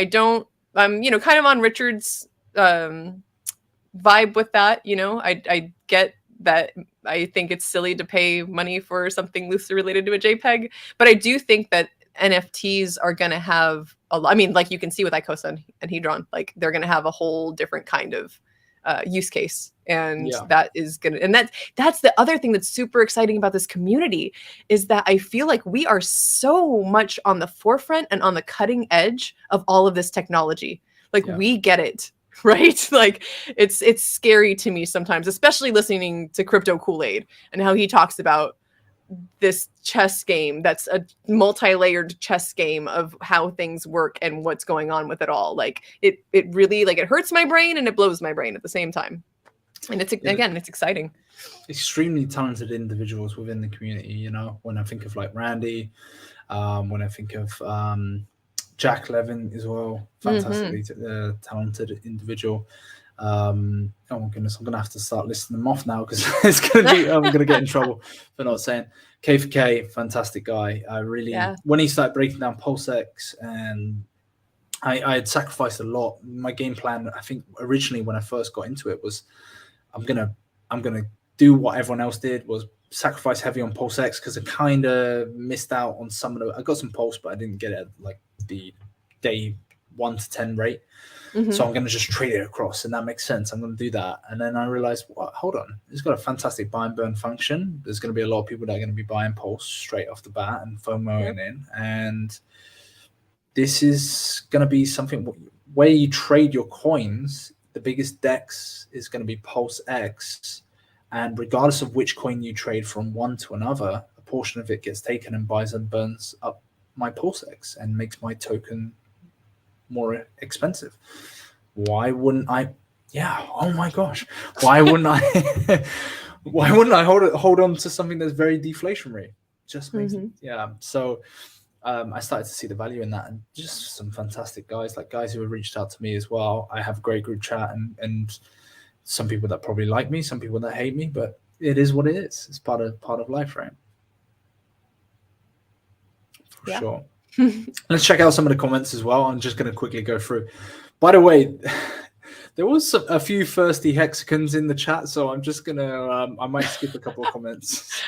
don't, I'm, kind of on Richard's vibe with that. I get that. I think it's silly to pay money for something loosely related to a JPEG, but I do think that NFTs are going to have like you can see with Icosa and Hedron, like they're going to have a whole different kind of use case. And that is going to, and that's the other thing that's super exciting about this community, is that I feel like we are so much on the forefront and on the cutting edge of all of this technology. Like we get it. Right? Like it's scary to me sometimes, especially listening to Crypto Kool-Aid and how he talks about this chess game that's a multi-layered chess game of how things work and what's going on with it all. Like it really, like, it hurts my brain and it blows my brain at the same time. And it's exciting. Extremely talented individuals within the community. When I think of like Randy, when I think of Jack Levin as well, fantastically talented individual. Oh my goodness, I'm gonna have to start listing them off now because it's gonna be I'm gonna get in trouble for not saying. K4K, fantastic guy. I really when he started breaking down PulseX, and I had sacrificed a lot. My game plan, I think originally when I first got into it, was I'm gonna do what everyone else did, was sacrifice heavy on PulseX, because I kind of missed out on some of the. I got some Pulse, but I didn't get it at like the day 1 to 10 rate. So I'm going to just trade it across, and that makes sense. I'm going to do that. And then I realized, hold on, it's got a fantastic buy and burn function. There's going to be a lot of people that are going to be buying Pulse straight off the bat and FOMOing in. And this is going to be something where you trade your coins. The biggest DEX is going to be Pulse X. And regardless of which coin you trade from one to another, a portion of it gets taken and buys and burns up my Pulse X and makes my token more expensive. Why wouldn't I? Yeah. Oh my gosh. Why wouldn't I? Why wouldn't I hold on to something that's very deflationary? Just makes it. Yeah. So I started to see the value in that, and just some fantastic guys, like guys who have reached out to me as well. I have a great group chat, and some people that probably like me, some people that hate me, but it is what it is. It's part of life, right? For sure. Let's check out some of the comments as well. I'm just going to quickly go through. By the way, there was a few thirsty hexagons in the chat, so I'm just going to, I might skip a couple of comments.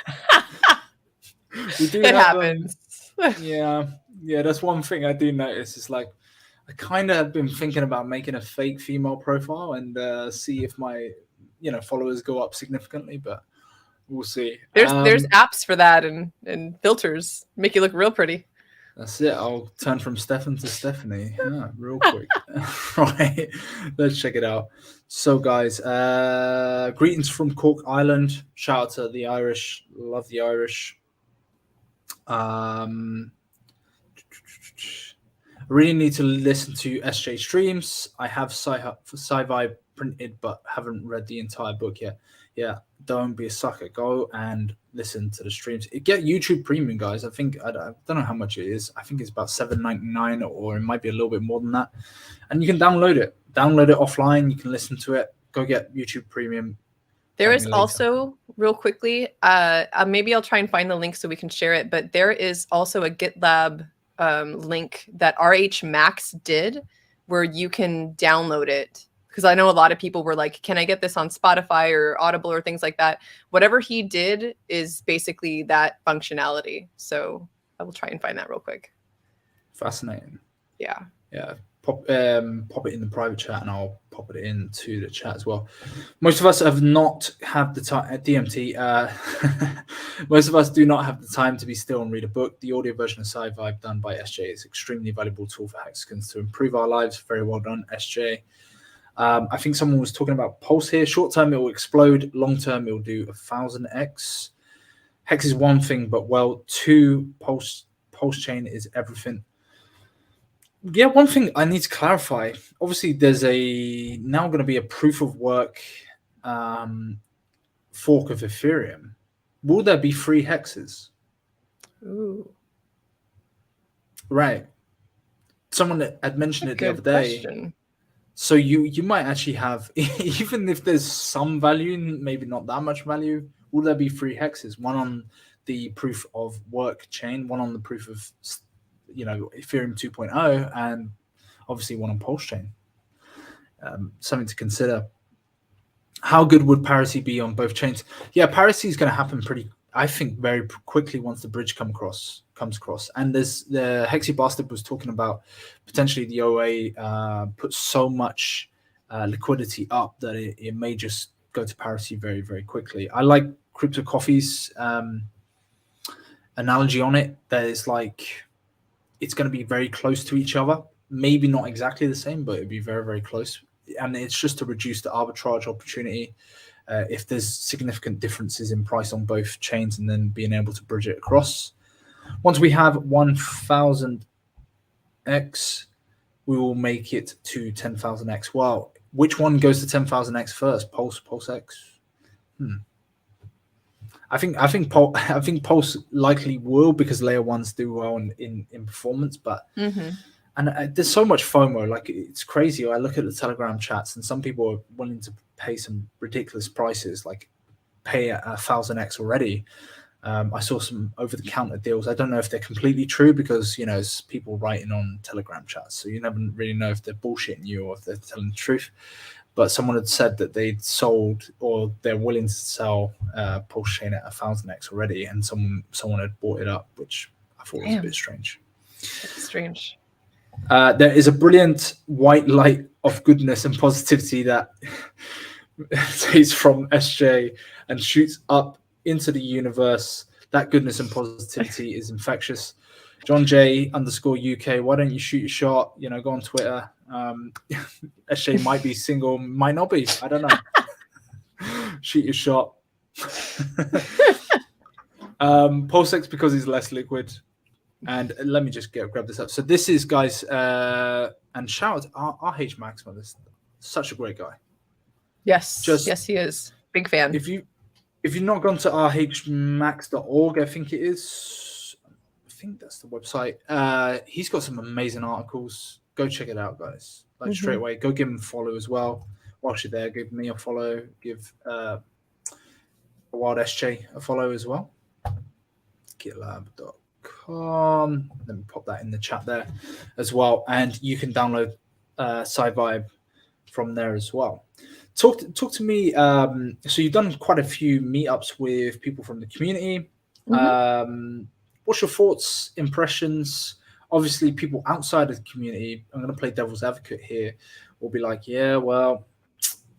It happens. Yeah, that's one thing I do notice. It's like, I kind of have been thinking about making a fake female profile and see if my, followers go up significantly, but we'll see. There's apps for that and filters, make you look real pretty. That's it. I'll turn from Stefan to Stephanie. Yeah, real quick. Right. Let's check it out. So, guys, greetings from Cork Island. Shout out to the Irish. Love the Irish. I really need to listen to SJ streams. I have Sci-Fi printed, but haven't read the entire book yet. Yeah, don't be a sucker. Go and listen to the streams. Get YouTube Premium, guys. I think I don't know how much it is. I think it's about $7.99, or it might be a little bit more than that. And you can download it. Download it offline. You can listen to it. Go get YouTube Premium. There is also, real quickly, maybe I'll try and find the link so we can share it. But there is also a GitLab link that RH Max did, where you can download it. Because I know a lot of people were like, can I get this on Spotify or Audible or things like that? Whatever he did is basically that functionality. So I will try and find that real quick. Fascinating. Yeah. pop it in the private chat, and I'll pop it into the chat as well. Most of us have not had the time at DMT. Most of us do not have the time to be still and read a book. The audio version of Sci-Vibe done by SJ is extremely valuable tool for hexagons to improve our lives. Very well done, SJ. I think someone was talking about Pulse here. Short term, it will explode. Long term, it will do 1000x. Hex is one thing, but well, two, PulseChain is everything. Yeah, one thing I need to clarify. Obviously, there's now going to be a proof of work fork of Ethereum. Will there be free hexes? Ooh. Right. Someone had mentioned it the other day. Question. So you might actually have, even if there's some value, maybe not that much value, will there be free hexes? One on the proof of work chain, one on the proof of Ethereum 2.0, and obviously one on PulseChain. Something to consider. How good would parity be on both chains? Yeah, parity is going to happen I think very quickly once the bridge comes across. And there's the Hexy Bastard was talking about potentially the OA put so much liquidity up that it may just go to parity very, very quickly. I like Crypto Coffee's analogy on it, that it's like it's going to be very close to each other. Maybe not exactly the same, but it'd be very, very close. And it's just to reduce the arbitrage opportunity if there's significant differences in price on both chains, and then being able to bridge it across. Once we have 1000x, we will make it to 10,000x. Well, which one goes to 10,000x first? PulseX? I think Pulse likely will, because layer ones do well in performance, but and there's so much FOMO, like it's crazy. I look at the Telegram chats, and some people are willing to pay some ridiculous prices, like pay 1000x already. I saw some over-the-counter deals. I don't know if they're completely true, because it's people writing on Telegram chats, so you never really know if they're bullshitting you or if they're telling the truth. But someone had said that they'd sold, or they're willing to sell PulseChain at 1000x already, and someone had bought it up, which I thought was a bit strange. That's strange. There is a brilliant white light of goodness and positivity that stays from SJ and shoots up into the universe. That goodness and positivity is infectious. John J _UK, why don't you shoot your shot? Go on Twitter. SJ might be single, might not be. I don't know. Shoot your shot. PulseX because he's less liquid. And let me just grab this up. So this is, guys, and shout out RH Maxman. This such a great guy. Yes, yes, he is. Big fan. If you've not gone to rhmax.org, I think it is. I think that's the website. He's got some amazing articles. Go check it out, guys. Like straight away. Go give him a follow as well. Whilst you're there, give me a follow. Give Wild SJ a follow as well. GitLab.com. Let me pop that in the chat there as well, and you can download Sci-Vibe from there as well. Talk to me. So you've done quite a few meetups with people from the community. What's your thoughts, impressions? Obviously, people outside of the community, I'm going to play devil's advocate here, will be like, yeah, well,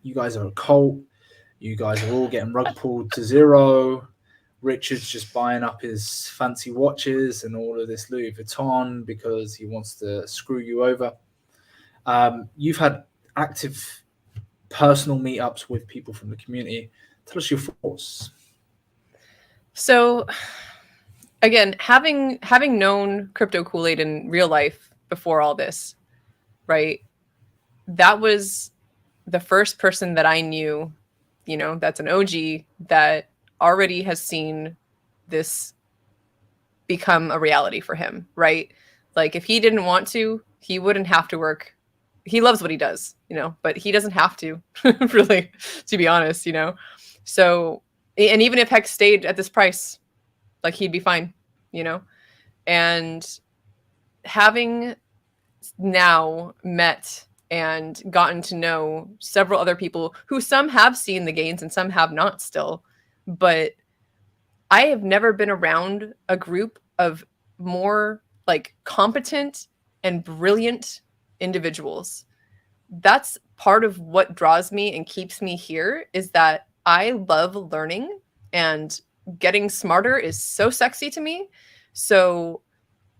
you guys are a cult. You guys are all getting rug pulled to zero. Richard's just buying up his fancy watches and all of this Louis Vuitton because he wants to screw you over. You've had active personal meetups with people from the community. Tell us your thoughts. So, again, having known Crypto Kool-Aid in real life before all this, right? That was the first person that I knew, that's an OG that already has seen this become a reality for him, right? Like, if he didn't want to, he wouldn't have to work. He loves what he does, but he doesn't have to, really, to be honest, So, and even if Hex stayed at this price, like, he'd be fine, And having now met and gotten to know several other people who some have seen the gains and some have not still, but I have never been around a group of more like competent and brilliant individuals. That's part of what draws me and keeps me here, is that I love learning, and getting smarter is so sexy to me. So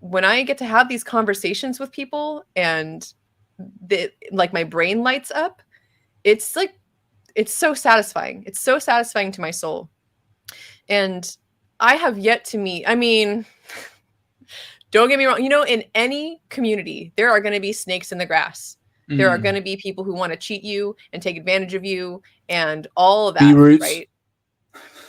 when I get to have these conversations with people and like my brain lights up, it's like, it's so satisfying. It's so satisfying to my soul. And I have yet to meet, I mean, don't get me wrong, in any community, there are going to be snakes in the grass. There are going to be people who want to cheat you and take advantage of you and all of that, right?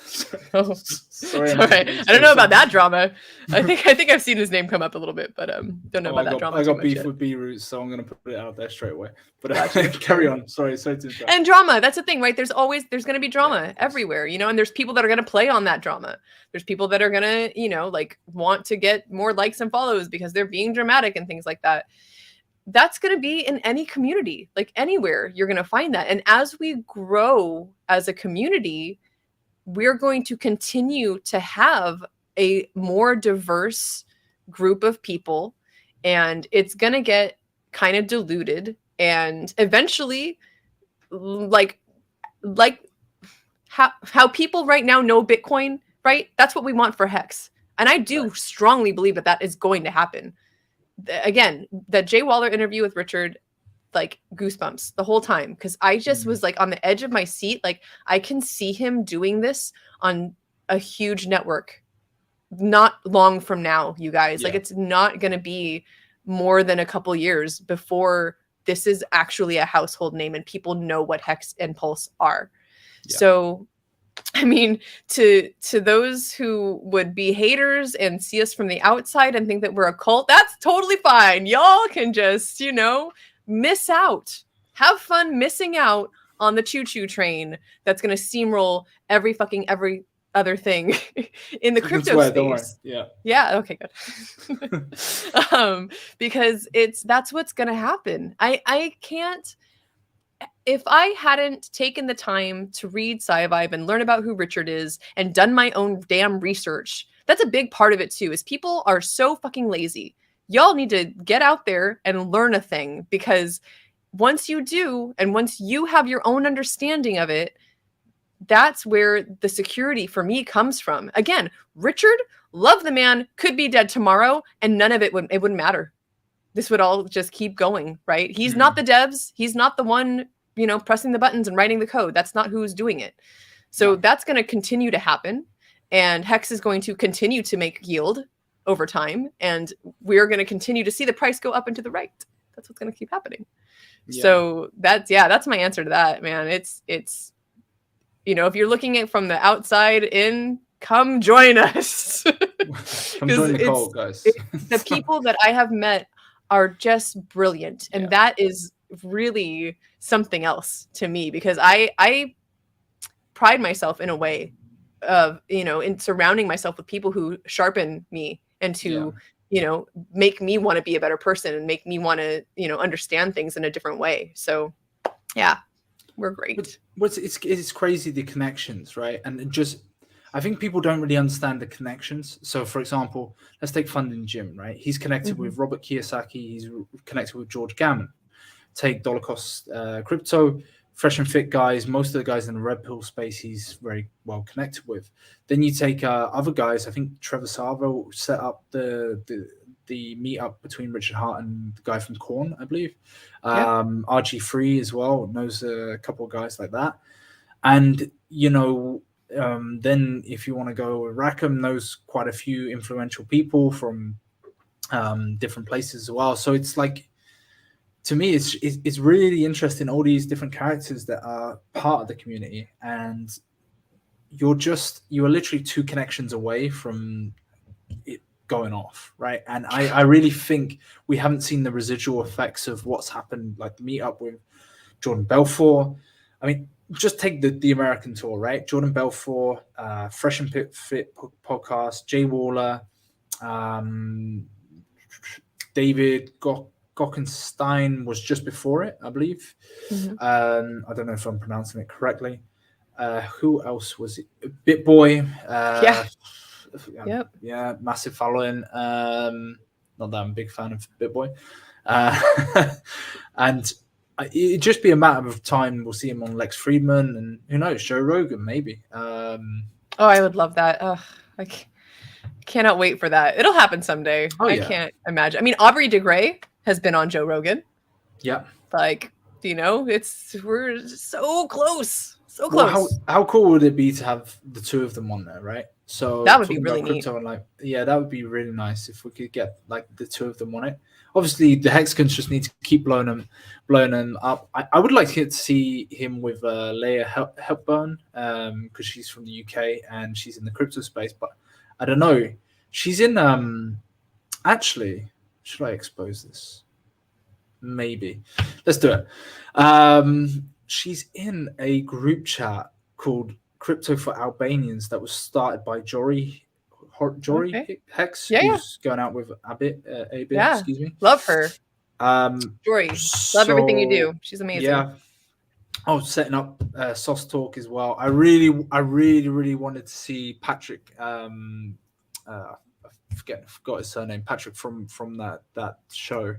Sorry. I don't know about that drama. I think I've seen his name come up a little bit, but don't know about that drama. I got beef with B-Roots, so I'm gonna put it out there straight away. But carry on. Sorry to interrupt. And drama, that's the thing, right? There's gonna be drama everywhere, and there's people that are gonna play on that drama. There's people that are gonna, like want to get more likes and follows because they're being dramatic and things like that. That's going to be in any community, like anywhere you're going to find that. And as we grow as a community, we're going to continue to have a more diverse group of people, and it's going to get kind of diluted. And eventually, like how people right now know Bitcoin, right? That's what we want for Hex. And I do strongly believe that is going to happen. Again, that Jay Waller interview with Richard, like goosebumps the whole time, because I just was like on the edge of my seat. Like, I can see him doing this on a huge network not long from now, you guys. Like, it's not going to be more than a couple years before this is actually a household name and people know what Hex and Pulse are. So I mean, to those who would be haters and see us from the outside and think that we're a cult, that's totally fine. Y'all can just, miss out. Have fun missing out on the choo-choo train that's going to steamroll every other thing in the crypto space. Yeah. Okay, good. Because that's what's going to happen. I can't. If I hadn't taken the time to read Sci-Vibe and learn about who Richard is and done my own damn research, that's a big part of it too, is people are so fucking lazy. Y'all need to get out there and learn a thing, because once you do, and once you have your own understanding of it, that's where the security for me comes from. Again, Richard, love the man, could be dead tomorrow, and none of it wouldn't matter. This would all just keep going, right? He's not the devs. He's not the one, pressing the buttons and writing the code. That's not who's doing it. So that's going to continue to happen. And Hex is going to continue to make yield over time. And we're going to continue to see the price go up and to the right. That's what's going to keep happening. Yeah. So that's my answer to that, man. It's if you're looking at from the outside in, come join us. Come join the cult, guys. The people that I have met are just brilliant. And that is really something else to me, because I pride myself in a way of, in surrounding myself with people who sharpen me and to, make me want to be a better person and make me want to, understand things in a different way. So yeah, we're great. But it's crazy, the connections, right? And I think people don't really understand the connections. So, for example, let's take Funding Jim, right? He's connected with Robert Kiyosaki. He's connected with George Gammon. Take Dollar Cost Crypto, Fresh and Fit guys. Most of the guys in the Red Pill space, he's very well connected with. Then you take other guys. I think Trevor Savo set up the meetup between Richard Hart and the guy from Korn, I believe. RG3 as well knows a couple of guys like that. And, then if you want to go, Rackham knows quite a few influential people from different places as well. So it's like, to me, it's really interesting, all these different characters that are part of the community, and you're literally two connections away from it going off, right? And I really think we haven't seen the residual effects of what's happened, like the meetup with Jordan Belfort. I mean, just take the American tour, right? Jordan Belfort, Fresh and Fit podcast, Jay Waller, David Gockenstein was just before it, I believe. I don't know if I'm pronouncing it correctly. Who else was it? BitBoy. Yeah, massive following. Not that I'm a big fan of BitBoy. And it'd just be a matter of time. We'll see him on Lex Friedman, and who knows, Joe Rogan maybe. Oh, I would love that. I cannot wait for that. It'll happen someday. Oh, I yeah. can't imagine. I mean, Aubrey de Grey has been on Joe Rogan. Yeah. Like, you know, we're so close. So close. Well, how cool would it be to have the two of them on there, right? So that would be talking really about neat. crypto and like, yeah, that would be really nice if we could get like the two of them on it. Obviously, the Hexagons just need to keep blowing them up. I would like to see him with Leah Hepburn, because she's from the UK and she's in the crypto space. But I don't know. She's in actually, should I expose this? Maybe. Let's do it. She's in a group chat called Crypto for Albanians that was started by Jory Hex, who's going out with Abit, excuse me. Love her. Jory, love everything you do. She's amazing. Yeah. Oh, setting up Sauce Talk as well. I really wanted to see Patrick. I forgot his surname. Patrick from that show,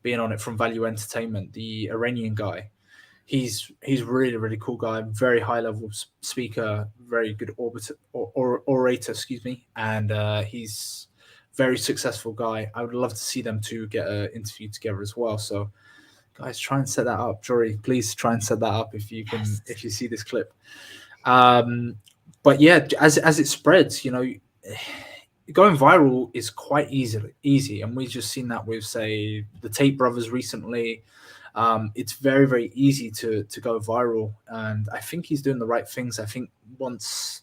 being on it, from Value Entertainment, the Iranian guy. He's really cool guy, very high level speaker, very good orator, excuse me, and he's very successful guy. I would love to see them two get an interview together as well. So, guys, try and set that up. Jory, please try and set that up if you can, if you see this clip. But yeah, as it spreads, you know, going viral is quite easy, and we've just seen that with, say, the Tate brothers recently. It's very easy to go viral, and I think he's doing the right things. I think once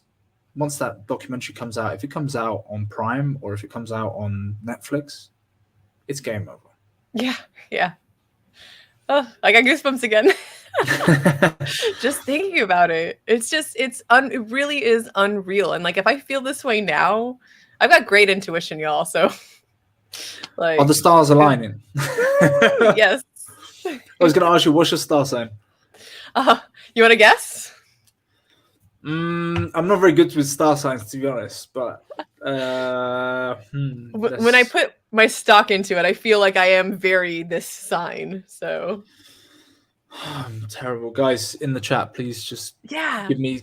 that documentary comes out, if it comes out on Prime or if it comes out on Netflix, it's game over. Yeah. Oh, I got goosebumps again. Just thinking about it. It's just it really is unreal. And like, if I feel this way now, I've got great intuition, y'all. So like, are the stars aligning? Yes. I was going to ask you, what's your star sign? You want to guess? I'm not very good with star signs, to be honest. But when I put my stock into it, I feel like I am very this sign. So I'm terrible, guys. In the chat, please just give me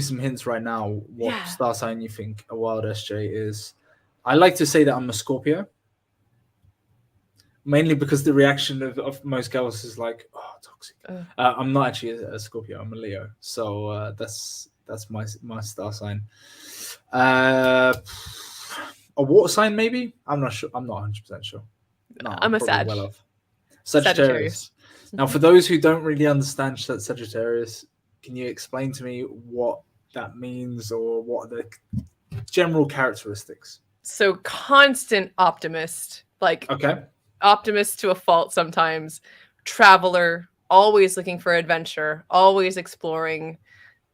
some hints right now. What star sign you think a wild SJ is? I like to say that I'm a Scorpio. Mainly because the reaction of most girls is like, oh, toxic. I'm not actually a Scorpio. I'm a Leo. So that's my star sign. A water sign, maybe? I'm not sure. I'm not 100% sure. No, I'm a Sag. Well off. Sagittarius. Now, for those who don't really understand Sagittarius, can you explain to me what that means, or what are the general characteristics? So constant optimist, like optimist to a fault sometimes, traveler, always looking for adventure, always exploring.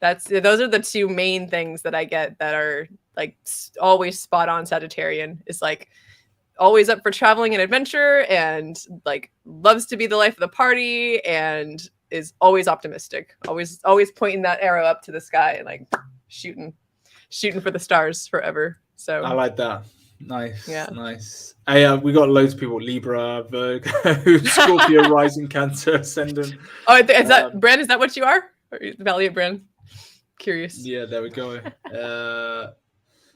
Those are the two main things that I get that are like always spot on. Sagittarian is like always up for traveling and adventure, and like loves to be the life of the party, and is always optimistic, always pointing that arrow up to the sky and like shooting for the stars forever. So I like that. Nice. Yeah. Nice. We got loads of people: Libra, Virgo, Scorpio, Rising, Cancer, Ascendant. Oh, is that Bran? Is that what you are? Or the Valiant Bran? Curious. Yeah, there we go.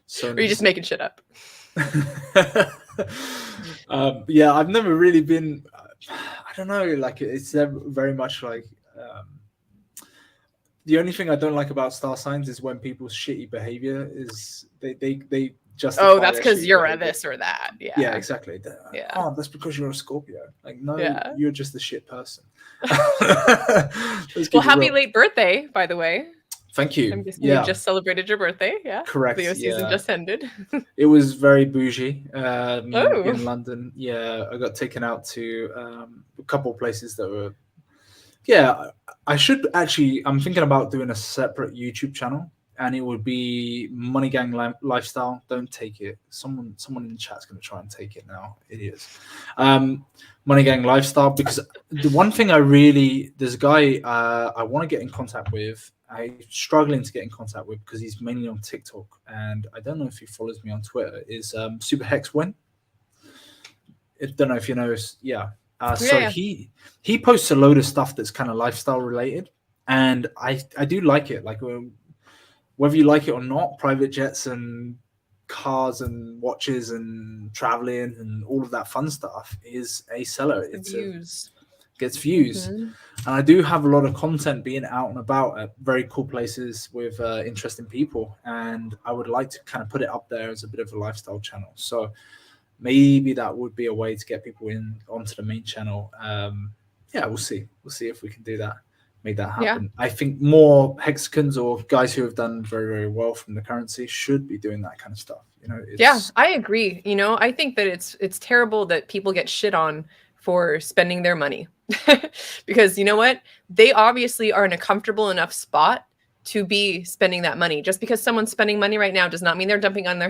So or are you just making shit up? Yeah, I've never really been. I don't know. Like, it's very much like. The only thing I don't like about star signs is when people's shitty behavior is they just. Oh, that's because you're a this or that. Yeah. Yeah, exactly. Yeah. Oh, that's because you're a Scorpio. Like, no, you're just a shit person. Well, happy late birthday, by the way. Thank you. I'm guessing you just celebrated your birthday. Yeah. Correct. Leo season just ended. It was very bougie in London. Yeah, I got taken out to a couple of places that were. Yeah, I should actually. I'm thinking about doing a separate YouTube channel, and it would be Money Gang Lifestyle. Don't take it. Someone in the chat's going to try and take it now. Idiots. Money Gang Lifestyle, because the one thing there's a guy I want to get in contact with. I'm struggling to get in contact with because he's mainly on TikTok, and I don't know if he follows me on Twitter. Is Super Hex Win? I don't know if you know. Yeah. Yeah. He posts a load of stuff that's kind of lifestyle related, and I do like it. Like whether you like it or not, private jets and cars and watches and traveling and all of that fun stuff is a seller. It's Views. Gets views. And I do have a lot of content being out and about at very cool places with interesting people, and I would like to kind of put it up there as a bit of a lifestyle channel. So maybe that would be a way to get people in onto the main channel. Yeah, we'll see if we can do that, make that happen. I think more Hexicans or guys who have done very, very well from the currency should be doing that kind of stuff. I agree. I think that it's terrible that people get shit on for spending their money. Because you know what? They obviously are in a comfortable enough spot to be spending that money. Just because someone's spending money right now does not mean they're dumping on your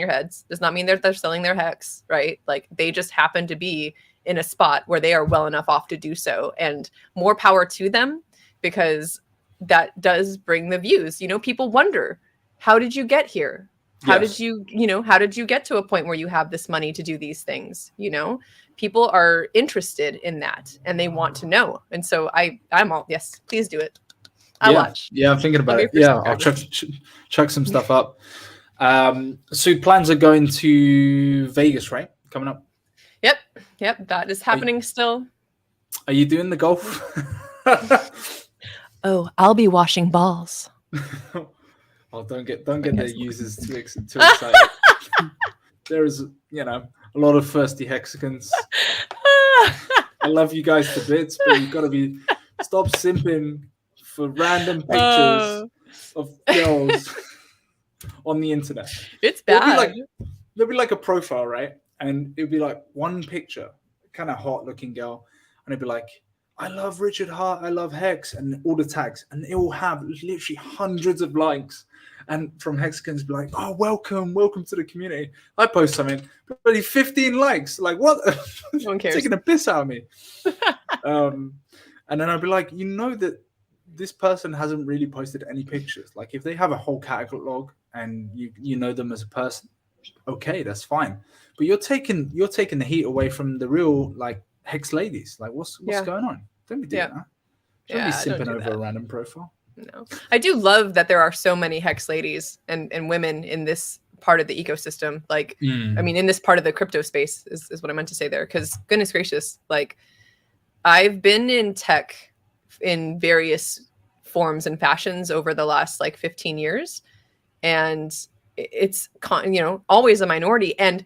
heads. Does not mean they're selling their hex, right? Like they just happen to be in a spot where they are well enough off to do so, and more power to them, because that does bring the views. People wonder, how did you get here? How did you get to a point where you have this money to do these things? People are interested in that and they want to know. And so I'm all, yes, please do it. I'll watch. Yeah, I'm thinking about it. Yeah, I'll chuck some stuff up. So plans are going to Vegas, right? Coming up. Yep. That is happening still. Are you doing the golf? Oh, I'll be washing balls. Oh, don't get the users too excited. There is, a lot of thirsty Hexicans. I love you guys to bits, but you've got to stop simping for random pictures of girls on the internet. It's bad. There'll be like a profile, right? And it'll be like one picture, kind of hot looking girl, and it'll be like, I love Richard Hart, I love Hex, and all the tags, and it will have literally hundreds of likes. And from Hexicans, be like, oh, welcome to the community. I post something, but 15 likes. Like, what? No one cares. Taking a piss out of me. And then I'll be like, that this person hasn't really posted any pictures. Like, if they have a whole catalog and you know them as a person, okay, that's fine. But you're taking the heat away from the real like Hex ladies. Like, what's going on? Don't be doing that. Don't be simping over a random profile. No, I do love that there are so many Hex ladies and women in this part of the ecosystem. Like, I mean, in this part of the crypto space is what I meant to say there. Because goodness gracious, like I've been in tech in various forms and fashions over the last like 15 years. And it's, always a minority. And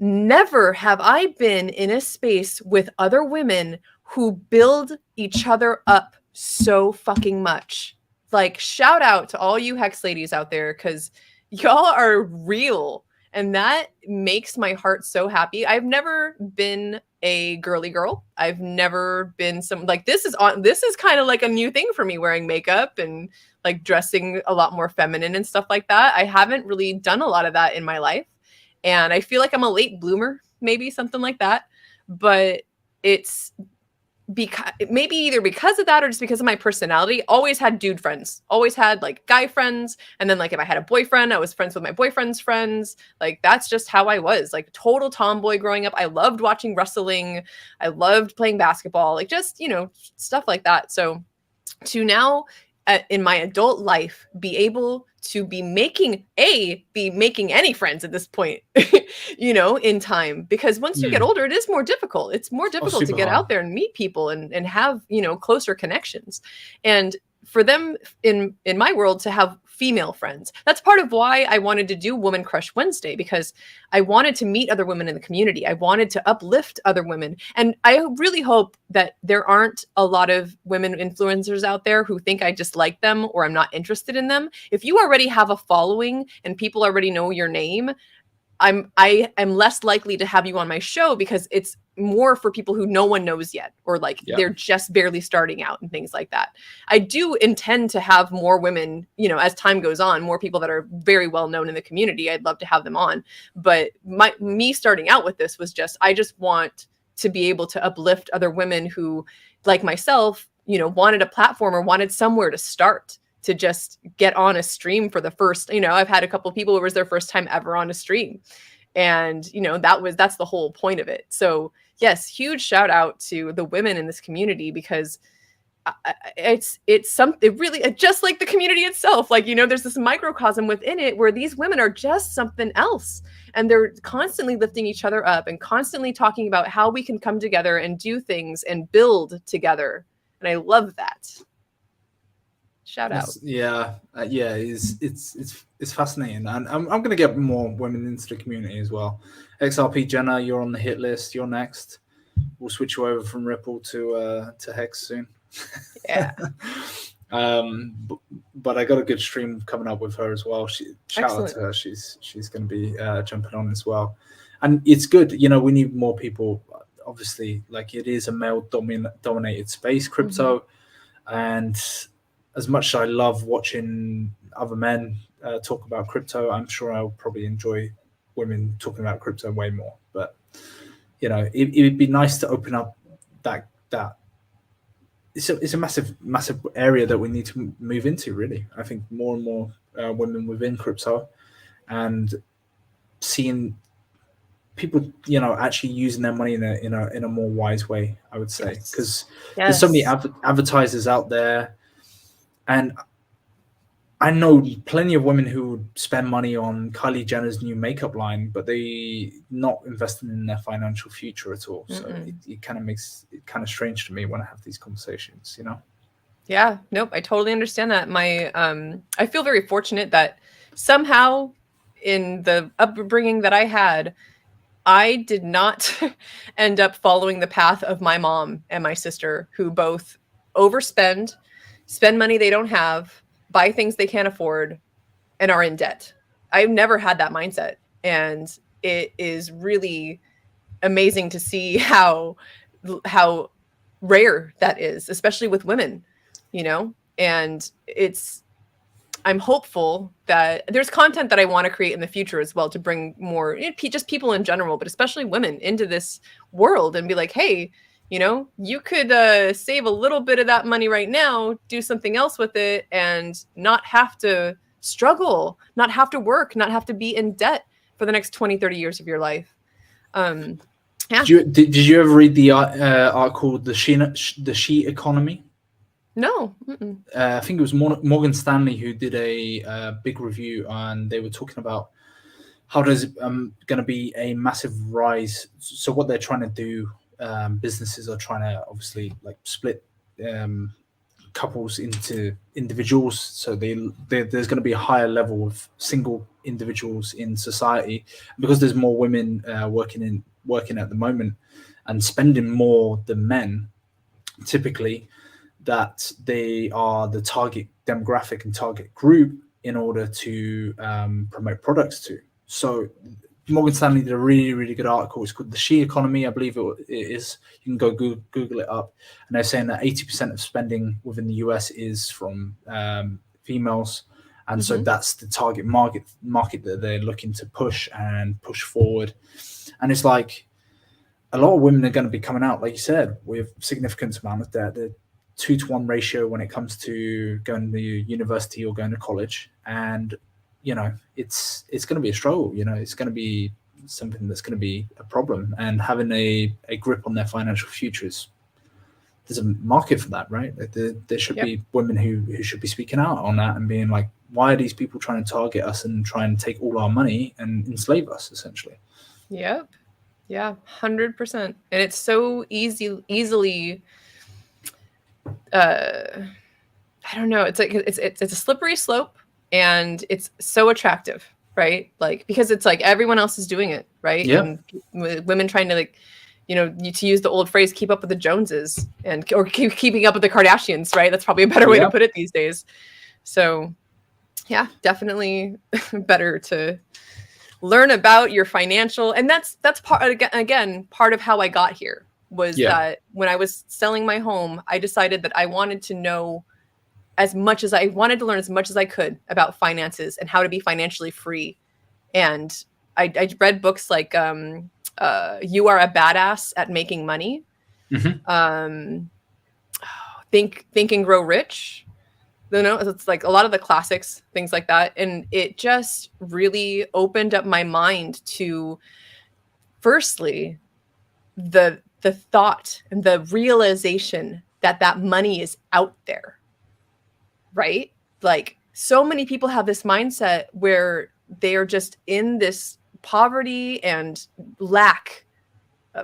never have I been in a space with other women who build each other up so fucking much. Like, shout out to all you Hex ladies out there, because y'all are real. And that makes my heart so happy. I've never been a girly girl. I've never been this is kind of like a new thing for me, wearing makeup and like dressing a lot more feminine and stuff like that. I haven't really done a lot of that in my life. And I feel like I'm a late bloomer, maybe something like that. But it's maybe either because of that or just because of my personality. Always had dude friends, always had like guy friends. And then like if I had a boyfriend, I was friends with my boyfriend's friends. Like that's just how I was, like total tomboy growing up. I loved watching wrestling. I loved playing basketball, like just, stuff like that. So to now in my adult life, be able to be making any friends at this point, in time, because once you get older, it is more difficult. It's more difficult to get out there and meet people and have, closer connections. And for them in my world to have female friends, that's part of why I wanted to do Woman Crush Wednesday, because I wanted to meet other women in the community. I wanted to uplift other women. And I really hope that there aren't a lot of women influencers out there who think I just like them or I'm not interested in them. If you already have a following and people already know your name, I am less likely to have you on my show, because it's more for people who no one knows yet, or like they're just barely starting out and things like that. I do intend to have more women, as time goes on, more people that are very well known in the community. I'd love to have them on. But me starting out with this was I just want to be able to uplift other women who, like myself, wanted a platform or wanted somewhere to start, to just get on a stream for the first, I've had a couple of people, it was their first time ever on a stream. And, you know, that's the whole point of it. So yes, huge shout out to the women in this community, because it's something really just like the community itself. Like, you know, there's this microcosm within it where these women are just something else, and they're constantly lifting each other up and constantly talking about how we can come together and do things and build together. And I love that. Shout out. Yeah, it's fascinating, and I'm going to get more women into the community as well. XRP Jenna, you're on the hit list. You're next. We'll switch you over from Ripple to Hex soon. Yeah. But I got a good stream coming up with her as well. Shout out to her. She's going to be jumping on as well, and it's good. You know, we need more people. Obviously, like, it is a male dominated space, crypto, and as much as I love watching other men talk about crypto, I'm sure I'll probably enjoy women talking about crypto way more. But, you know, it'd be nice to open up that. It's a massive area that we need to move into, really. I think more and more women within crypto, and seeing people, you know, actually using their money in a more wise way, I would say, because there's so many advertisers out there. And I know plenty of women who would spend money on Kylie Jenner's new makeup line, but they not investing in their financial future at all. So it kind of makes it kind of strange to me when I have these conversations, you know? Yeah, nope, I totally understand that. I feel very fortunate that somehow in the upbringing that I had, I did not end up following the path of my mom and my sister, who both overspend, spend money they don't have, buy things they can't afford, and are in debt. I've never had that mindset. And it is really amazing to see how rare that is, especially with women, you know? And I'm hopeful that there's content that I want to create in the future as well to bring more, just people in general, but especially women into this world and be like, hey, you know, you could save a little bit of that money right now, do something else with it, and not have to struggle, not have to work, not have to be in debt for the next 20, 30 years of your life. Yeah. Did you ever read the article, The She Economy? No. I think it was Morgan Stanley who did a big review, and they were talking about how there's going to be a massive rise. So what they're trying to do, businesses are trying to obviously like split couples into individuals. So there's going to be a higher level of single individuals in society, because there's more women working at the moment and spending more than men typically, that they are the target demographic and target group in order to promote products to. So Morgan Stanley did a really, really good article. It's called The She Economy, I believe it is. You can go Google it up. And they're saying that 80% of spending within the US is from females. And so that's the target market that they're looking to push forward. And it's like a lot of women are going to be coming out, like you said, with significant amount of debt. The 2-to-1 ratio when it comes to going to university or going to college. And you know, it's going to be a struggle. You know, it's going to be something that's going to be a problem. And having a grip on their financial futures, there's a market for that, right? There should be women who should be speaking out on that and being like, why are these people trying to target us and try and take all our money and enslave us, essentially? Yep. Yeah, 100%. And it's so easily. I don't know. It's like it's a slippery slope. And it's so attractive, right? Like, because it's like everyone else is doing it, right? Yeah. And women trying to, like, you know, to use the old phrase, keep up with the Joneses, or keeping up with the Kardashians, right? That's probably a better way to put it these days. So, yeah, definitely better to learn about your financial, and that's part of how I got here was that when I was selling my home, I decided that I wanted to know as much as I wanted to learn as much as I could about finances and how to be financially free. And I read books like You Are a Badass at Making Money, Think and Grow Rich. it's like a lot of the classics, things like that. And it just really opened up my mind to, firstly, the thought and the realization that money is out there, right? Like, so many people have this mindset where they are just in this poverty and lack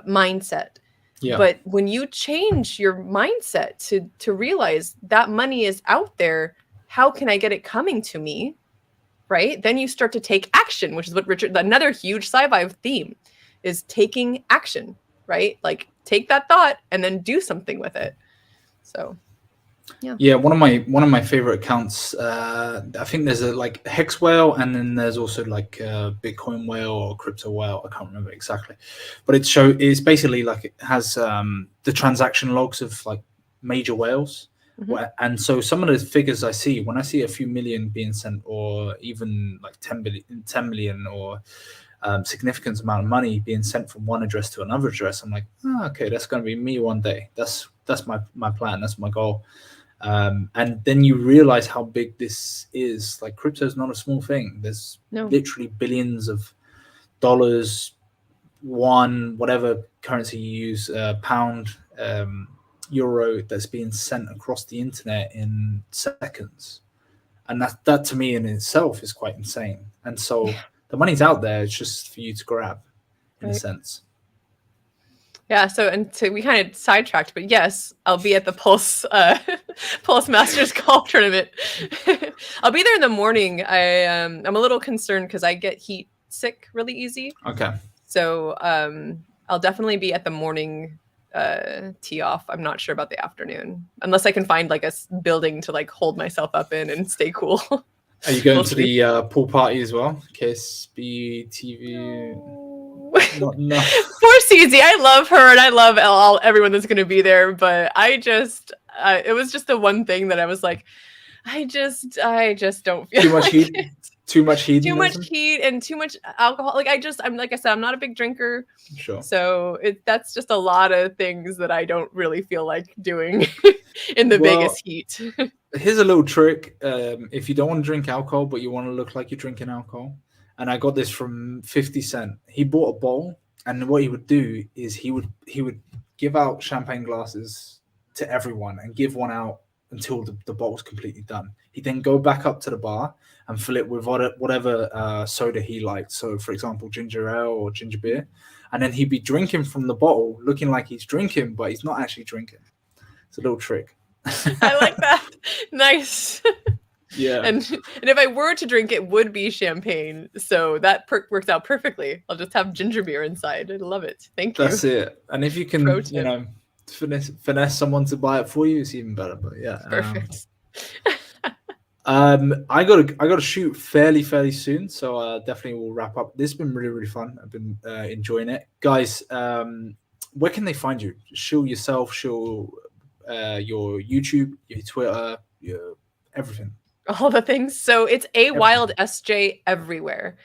mindset. Yeah. But when you change your mindset to realize that money is out there, how can I get it coming to me? Right? Then you start to take action, which is what another huge sci-fi theme is, taking action, right? Like, take that thought and then do something with it. So yeah, one of my favorite accounts, I think there's a like Hex Whale, and then there's also like Bitcoin Whale or Crypto Whale. I can't remember exactly, but it's basically like, it has the transaction logs of like major whales. And so some of the figures I see, when I see a few million being sent, or even like 10 million, or significant amount of money being sent from one address to another address, I'm like, okay, that's going to be me one day. That's my plan. That's my goal. And then you realize how big this is. Like, crypto is not a small thing. There's literally billions of dollars, whatever currency you use, pound, euro, that's being sent across the internet in seconds. And that to me in itself is quite insane. And so the money's out there. It's just for you to grab, in a sense. Yeah, so we kind of sidetracked, but yes, I'll be at the Pulse Masters Golf Tournament. I'll be there in the morning. I'm a little concerned because I get heat sick really easy. Okay. So I'll definitely be at the morning tee off. I'm not sure about the afternoon, unless I can find like a building to like hold myself up in and stay cool. Are you going to the pool party as well? KSB TV. No. Poor CZ. I love her and I love everyone that's going to be there, but it was just the one thing that I was like, I just don't feel too much like heat. It. Too much heat. Too much heat and too much alcohol. Like, like I said, I'm not a big drinker. Sure. So that's just a lot of things that I don't really feel like doing in the Vegas heat. Here's a little trick. If you don't want to drink alcohol, but you want to look like you're drinking alcohol, and I got this from 50 Cent. He bought a bowl, and what he would do is he would give out champagne glasses to everyone and give one out until the bottle's completely done. He'd then go back up to the bar and fill it with whatever soda he liked. So, for example, ginger ale or ginger beer. And then he'd be drinking from the bottle, looking like he's drinking, but he's not actually drinking. It's a little trick. I like that. Nice. Yeah. And if I were to drink, it would be champagne. So that works out perfectly. I'll just have ginger beer inside. I love it. Thank you. That's it. And if you can, finesse someone to buy it for you, it's even better. But yeah. Perfect. I gotta shoot fairly soon, so definitely we'll wrap up. This has been really, really fun. I've been enjoying it, guys. Where can they find you? Show yourself, show your YouTube, your Twitter, your everything. All the things. So it's a Wild SJ everywhere.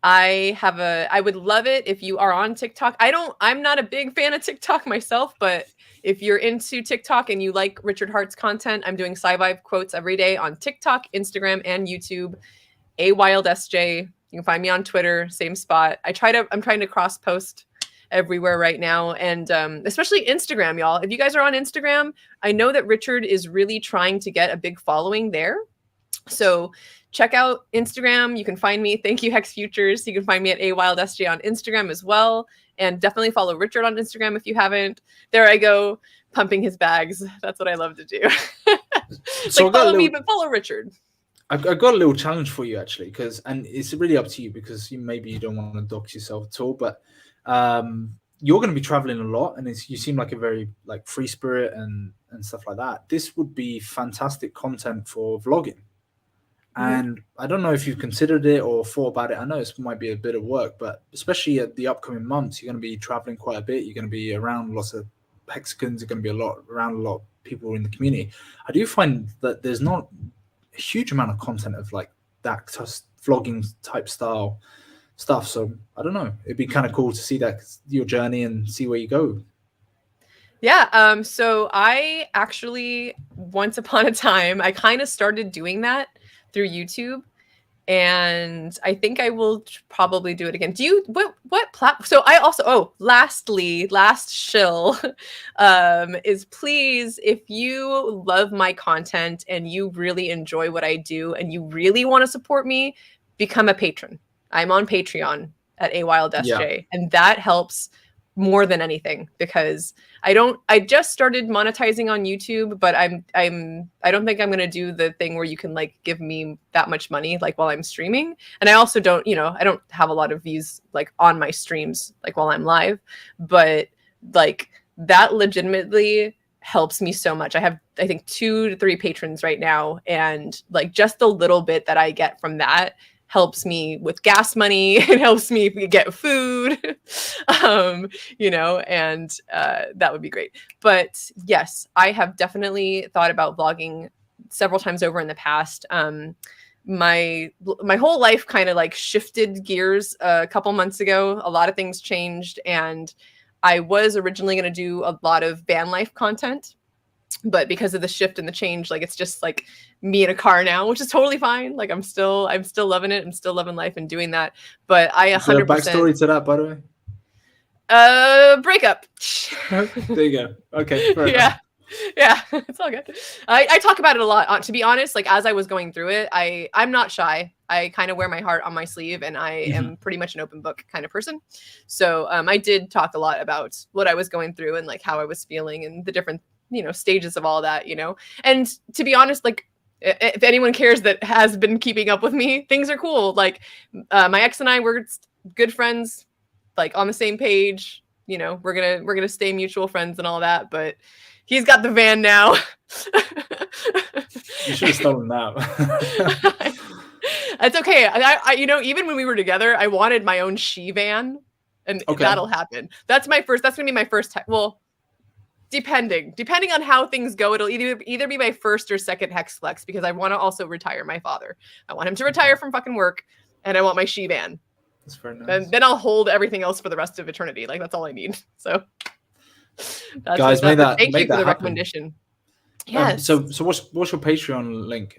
I would love it if you are on TikTok. I'm not a big fan of TikTok myself, but if you're into TikTok and you like Richard Hart's content, I'm doing sci-fi quotes every day on TikTok, Instagram, and YouTube. A Wild SJ. You can find me on Twitter, same spot. I'm trying to cross post everywhere right now, and especially Instagram, y'all. If you guys are on Instagram, I know that Richard is really trying to get a big following there. So check out Instagram. You can find me. Thank you, Hex Futures. You can find me at AWildSJ on Instagram as well. And definitely follow Richard on Instagram if you haven't. There I go, pumping his bags. That's what I love to do. So follow me, but follow Richard. I've got a little challenge for you, actually, and it's really up to you, because maybe you don't want to dox yourself at all, but you're going to be traveling a lot, and you seem like a very free spirit and stuff like that. This would be fantastic content for vlogging. And I don't know if you've considered it or thought about it. I know this might be a bit of work, but especially at the upcoming months, you're going to be traveling quite a bit. You're going to be around lots of Mexicans. You're going to be around a lot of people in the community. I do find that there's not a huge amount of content of that vlogging type style stuff. So I don't know. It'd be kind of cool to see your journey and see where you go. Yeah. So I actually, once upon a time, I kind of started doing that through YouTube. And I think I will probably do it again. Do you what platform? So I also lastly, last shill is please, if you love my content and you really enjoy what I do and you really want to support me, become a patron. I'm on Patreon at awildSJ, and that helps more than anything because I just started monetizing on YouTube, but I don't think I'm going to do the thing where you can like give me that much money like while I'm streaming. And I also don't, I don't have a lot of views like on my streams like while I'm live, but like that legitimately helps me so much. I have I think 2 to 3 patrons right now, and like just the little bit that I get from that helps me with gas money. It helps me get food, and that would be great. But yes, I have definitely thought about vlogging several times over in the past. My whole life kind of like shifted gears a couple months ago. A lot of things changed, and I was originally going to do a lot of van life content, but because of the shift and the change, like it's just like me in a car now, which is totally fine. Like I'm still loving it. I'm still loving life and doing that. But I 100%. Is there a backstory to that, by the way? Breakup. There you go. Okay. Yeah. Yeah, it's all good. I talk about it a lot. To be honest, like as I was going through it, I'm not shy. I kind of wear my heart on my sleeve, and I am pretty much an open book kind of person. So I did talk a lot about what I was going through and like how I was feeling and the different stages of all that. And to be honest, like if anyone cares that has been keeping up with me, things are cool. Like my ex and I were good friends, like on the same page. We're gonna stay mutual friends and all that, but he's got the van now. You should have stolen that. It's okay. I even when we were together, I wanted my own she van, and that'll happen. That's gonna be my first. Well, depending on how things go, it'll either be my first or second Hex Flex, because I want to also retire my father. I want him to retire from fucking work, and I want my she van. That's very nice. And then I'll hold everything else for the rest of eternity. Like that's all I need. So. Guys, thank you for the recommendation. Yes. So what's your Patreon link?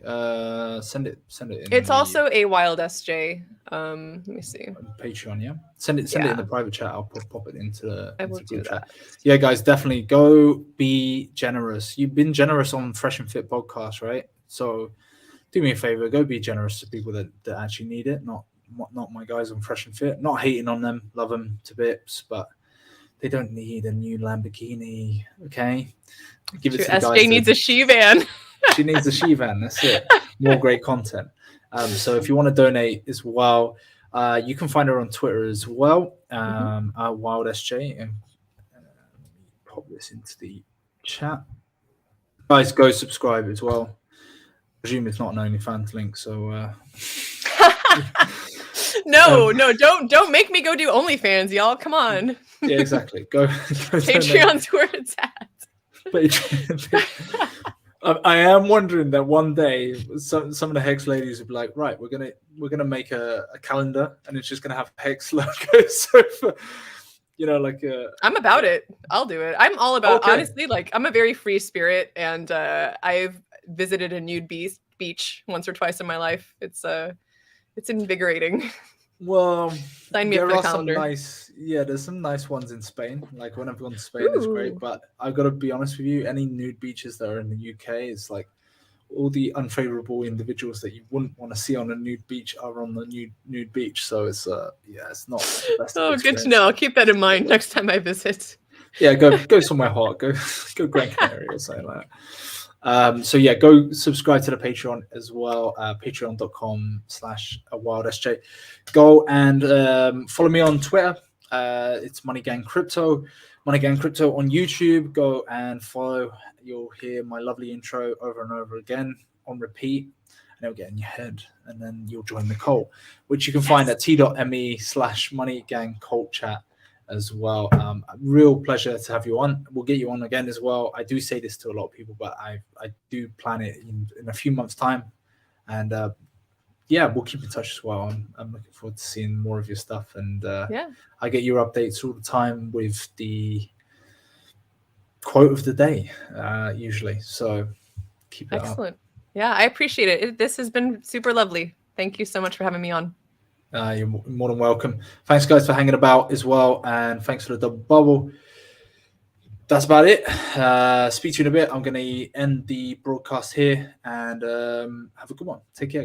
Send it in. It's also a wild SJ. Let me see. Patreon, yeah. Send it in the private chat. I'll pop it into the group chat. That. Yeah, guys, definitely go be generous. You've been generous on Fresh and Fit podcast, right? So do me a favor, go be generous to people that actually need it. Not my guys on Fresh and Fit. Not hating on them, love them to bits, but they don't need a new Lamborghini, okay? Give it to the guys. SJ needs a she van. She needs a she van. That's it. More great content. So if you want to donate as well, you can find her on Twitter as well, WildSJ. And pop this into the chat. Guys, go subscribe as well. I presume it's not an OnlyFans link, so. No, don't make me go do OnlyFans, y'all. Come on. Yeah, exactly. Go Patreon's where it's at. I am wondering that one day some of the Hex ladies will be like, right, we're gonna make a calendar, and it's just gonna have Hex logos. So I'm about it. I'll do it. I'm all about honestly. Like I'm a very free spirit, and I've visited a nude beach once or twice in my life. It's invigorating. Well, sign me up for the calendar. There's some nice ones in Spain. Like when I've gone to Spain, it's great. But I've got to be honest with you, any nude beaches that are in the UK, it's like all the unfavorable individuals that you wouldn't want to see on a nude beach are on the nude beach. So it's it's not the best. Oh, good to know. I'll keep that in mind next time I visit. Yeah, go somewhere hot. Go Gran Canaria or something like that. So yeah, go subscribe to the Patreon as well, patreon.com/wildsj. Go and follow me on Twitter. It's MoneyGang Crypto on YouTube. Go and follow. You'll hear my lovely intro over and over again on repeat, and it'll get in your head, and then you'll join the cult, which you can find at t.me/MoneyGangCultChat as well. Real pleasure to have you on. We'll get you on again as well. I do say this to a lot of people, but I do plan it in a few months' time, and we'll keep in touch as well. I'm looking forward to seeing more of your stuff, and I get your updates all the time with the quote of the day, usually. So keep it Excellent. Yeah, I appreciate it. This has been super lovely. Thank you so much for having me on. You're more than welcome. Thanks, guys, for hanging about as well. And thanks for the double bubble. That's about it. Speak to you in a bit. I'm going to end the broadcast here, and have a good one. Take care.